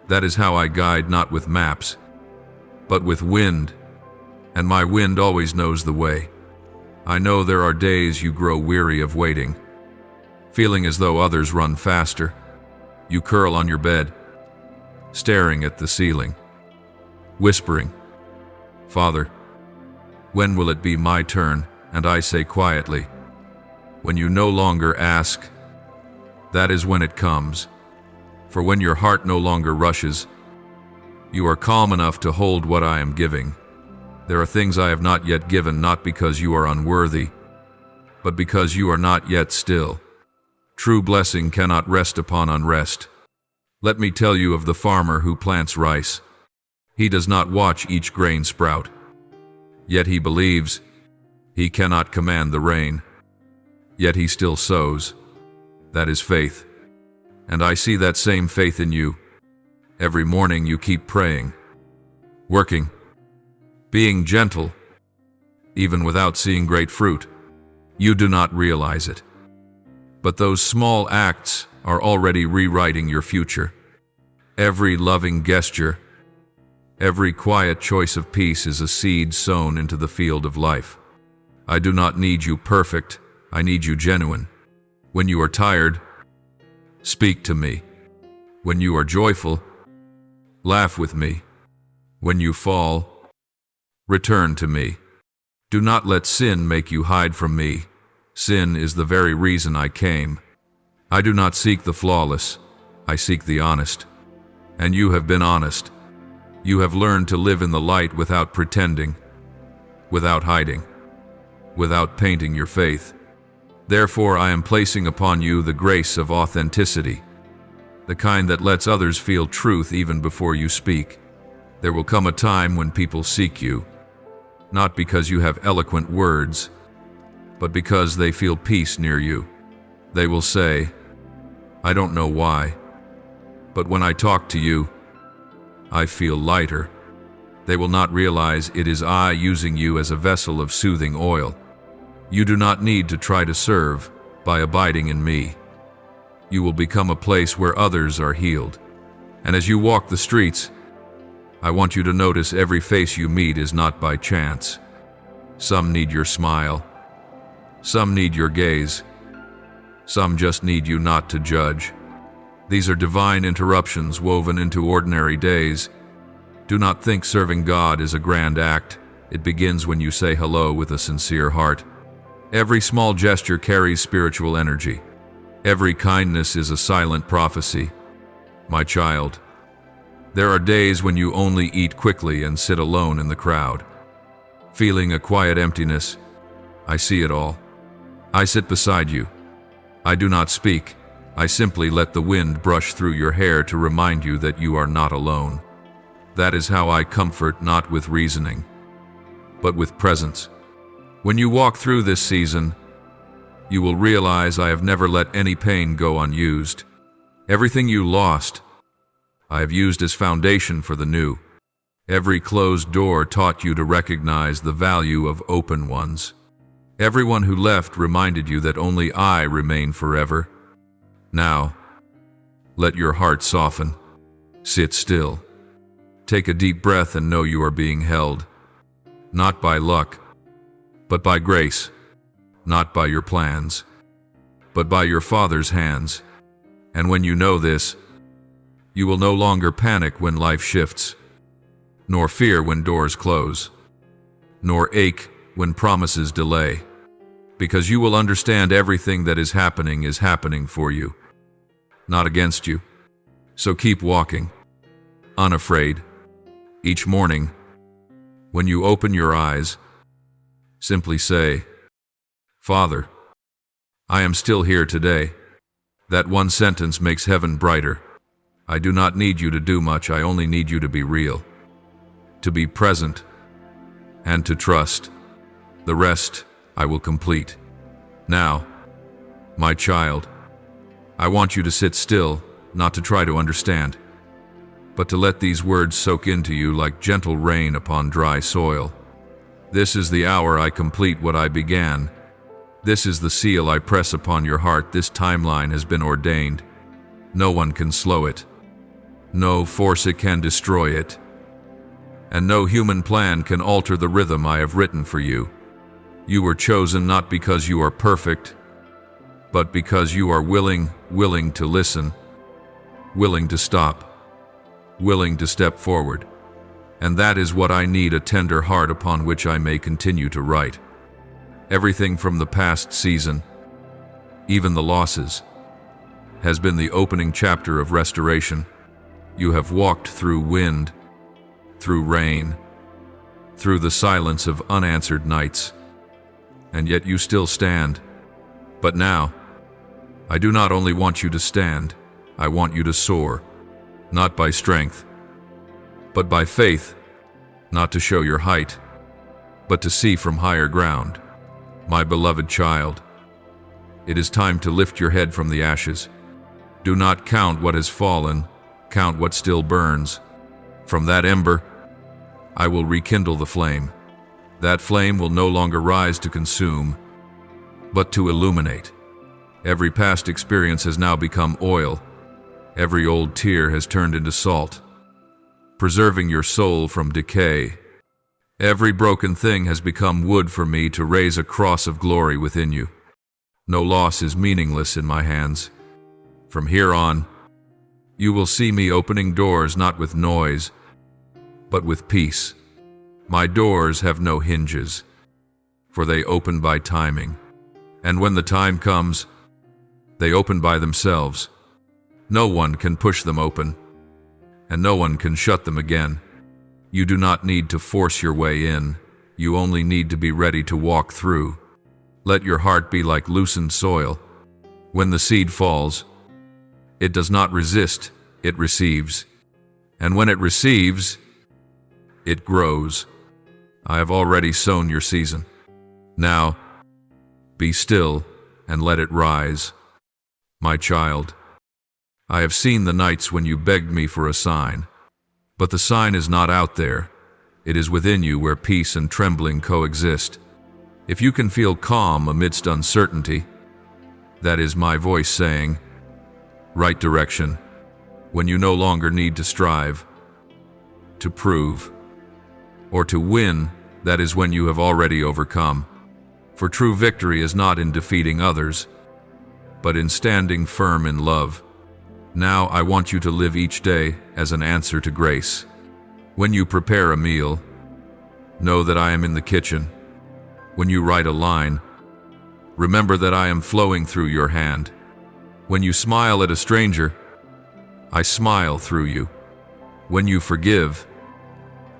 That is how I guide, not with maps, but with wind, and my wind always knows the way. I know there are days you grow weary of waiting, feeling as though others run faster. You curl on your bed, staring at the ceiling, whispering, "Father, when will it be my turn?" And I say quietly, when you no longer ask, that is when it comes. For when your heart no longer rushes, you are calm enough to hold what I am giving. There are things I have not yet given, not because you are unworthy, but because you are not yet still. True blessing cannot rest upon unrest. Let me tell you of the farmer who plants rice. He does not watch each grain sprout, yet he believes. He cannot command the rain, yet he still sows. That is faith. And I see that same faith in you. Every morning you keep praying, working, being gentle, even without seeing great fruit. You do not realize it. But those small acts are already rewriting your future. Every loving gesture, every quiet choice of peace is a seed sown into the field of life. I do not need you perfect, I need you genuine. When you are tired, speak to me. When you are joyful, laugh with me. When you fall, return to me. Do not let sin make you hide from me. Sin is the very reason I came. I do not seek the flawless, I seek the honest. And you have been honest. You have learned to live in the light without pretending, without hiding, without painting your faith. Therefore, I am placing upon you the grace of authenticity, the kind that lets others feel truth even before you speak. There will come a time when people seek you, not because you have eloquent words, but because they feel peace near you. They will say, I don't know why, but when I talk to you, I feel lighter. They will not realize it is I using you as a vessel of soothing oil. You do not need to try to serve by abiding in me. You will become a place where others are healed. And as you walk the streets, I want you to notice every face you meet is not by chance. Some need your smile. Some need your gaze. Some just need you not to judge. These are divine interruptions woven into ordinary days. Do not think serving God is a grand act. It begins when you say hello with a sincere heart. Every small gesture carries spiritual energy. Every kindness is a silent prophecy. My child, there are days when you only eat quickly and sit alone in the crowd. Feeling a quiet emptiness, I see it all. I sit beside you. I do not speak. I simply let the wind brush through your hair to remind you that you are not alone. That is how I comfort, not with reasoning, but with presence. When you walk through this season, you will realize I have never let any pain go unused. Everything you lost, I have used as foundation for the new. Every closed door taught you to recognize the value of open ones. Everyone who left reminded you that only I remain forever. Now, let your heart soften. Sit still. Take a deep breath and know you are being held. Not by luck, but by grace. Not by your plans, but by your Father's hands. And when you know this, you will no longer panic when life shifts, nor fear when doors close, nor ache when promises delay, because you will understand everything that is happening for you, not against you. So keep walking, unafraid. Each morning, when you open your eyes, simply say, Father, I am still here today. That one sentence makes heaven brighter. I do not need you to do much, I only need you to be real, to be present, and to trust. The rest I will complete. Now, my child, I want you to sit still, not to try to understand, but to let these words soak into you like gentle rain upon dry soil. This is the hour I complete what I began. This is the seal I press upon your heart. This timeline has been ordained. No one can slow it. No force it can destroy it. And no human plan can alter the rhythm I have written for you. You were chosen not because you are perfect, but because you are willing to listen, willing to stop, willing to step forward. And that is what I need, a tender heart upon which I may continue to write. Everything from the past season, even the losses, has been the opening chapter of restoration. You have walked through wind, through rain, through the silence of unanswered nights, and yet you still stand. But now, I do not only want you to stand, I want you to soar, not by strength, but by faith, not to show your height, but to see from higher ground. My beloved child, it is time to lift your head from the ashes. Do not count what has fallen, count what still burns. From that ember, I will rekindle the flame. That flame will no longer rise to consume, but to illuminate. Every past experience has now become oil. Every old tear has turned into salt, preserving your soul from decay. Every broken thing has become wood for me to raise a cross of glory within you. No loss is meaningless in my hands. From here on, you will see me opening doors not with noise, but with peace. My doors have no hinges, for they open by timing. And when the time comes, they open by themselves. No one can push them open, and no one can shut them again. You do not need to force your way in. You only need to be ready to walk through. Let your heart be like loosened soil. When the seed falls, it does not resist, it receives. And when it receives, it grows. I have already sown your season. Now, be still and let it rise. My child, I have seen the nights when you begged me for a sign. But the sign is not out there. It is within you where peace and trembling coexist. If you can feel calm amidst uncertainty, that is my voice saying, right direction, when you no longer need to strive, to prove, or to win, that is when you have already overcome. For true victory is not in defeating others, but in standing firm in love. Now I want you to live each day as an answer to grace. When you prepare a meal, know that I am in the kitchen. When you write a line, remember that I am flowing through your hand. When you smile at a stranger, I smile through you. When you forgive,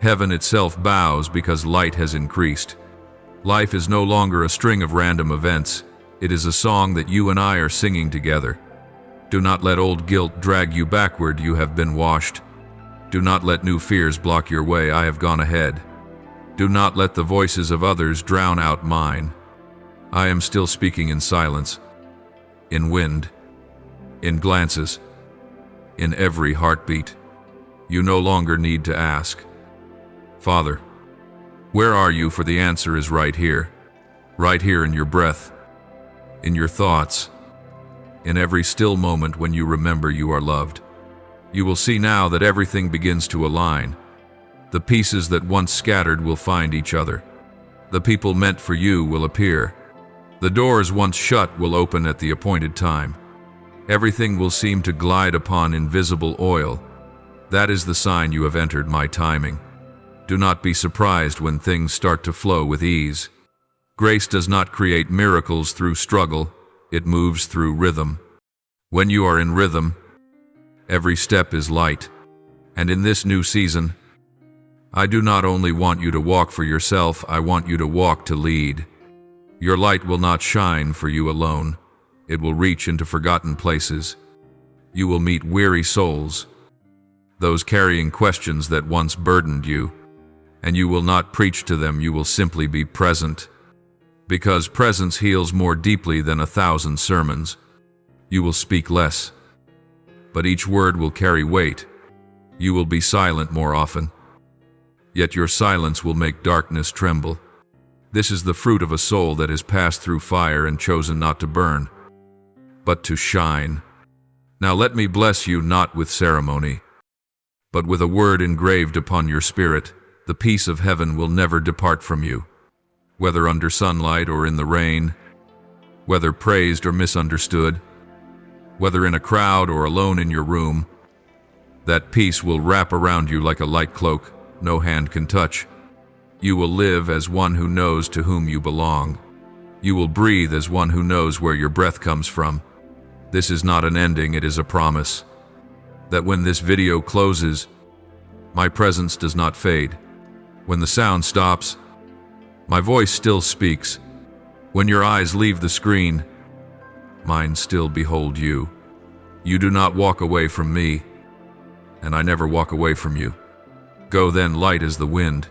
heaven itself bows because light has increased. Life is no longer a string of random events. It is a song that you and I are singing together. Do not let old guilt drag you backward. You have been washed. Do not let new fears block your way. I have gone ahead. Do not let the voices of others drown out mine. I am still speaking in silence, in wind, in glances, in every heartbeat. You no longer need to ask, Father, where are you? For the answer is right here in your breath, in your thoughts, in every still moment when you remember you are loved. You will see now that everything begins to align. The pieces that once scattered will find each other. The people meant for you will appear. The doors once shut will open at the appointed time. Everything will seem to glide upon invisible oil. That is the sign you have entered my timing. Do not be surprised when things start to flow with ease. Grace does not create miracles through struggle, it moves through rhythm. When you are in rhythm, every step is light. And in this new season, I do not only want you to walk for yourself, I want you to walk to lead. Your light will not shine for you alone. It will reach into forgotten places. You will meet weary souls, those carrying questions that once burdened you, and you will not preach to them, you will simply be present. Because presence heals more deeply than 1,000 sermons. You will speak less, but each word will carry weight. You will be silent more often, yet your silence will make darkness tremble. This is the fruit of a soul that has passed through fire and chosen not to burn, but to shine. Now let me bless you not with ceremony, but with a word engraved upon your spirit. The peace of heaven will never depart from you. Whether under sunlight or in the rain, whether praised or misunderstood, whether in a crowd or alone in your room, that peace will wrap around you like a light cloak no hand can touch. You will live as one who knows to whom you belong. You will breathe as one who knows where your breath comes from. This is not an ending, it is a promise. That when this video closes, my presence does not fade. When the sound stops, my voice still speaks. When your eyes leave the screen, mine still behold you. You do not walk away from me, and I never walk away from you. Go then, light as the wind,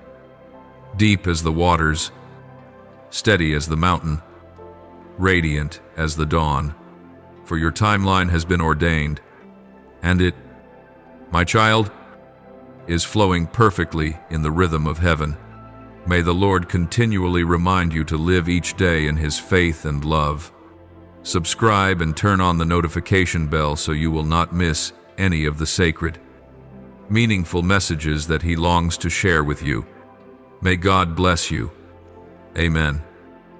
deep as the waters, steady as the mountain, radiant as the dawn. For your timeline has been ordained, and it, my child, is flowing perfectly in the rhythm of heaven. May the Lord continually remind you to live each day in His faith and love. Subscribe and turn on the notification bell so you will not miss any of the sacred, meaningful messages that He longs to share with you. May God bless you. Amen.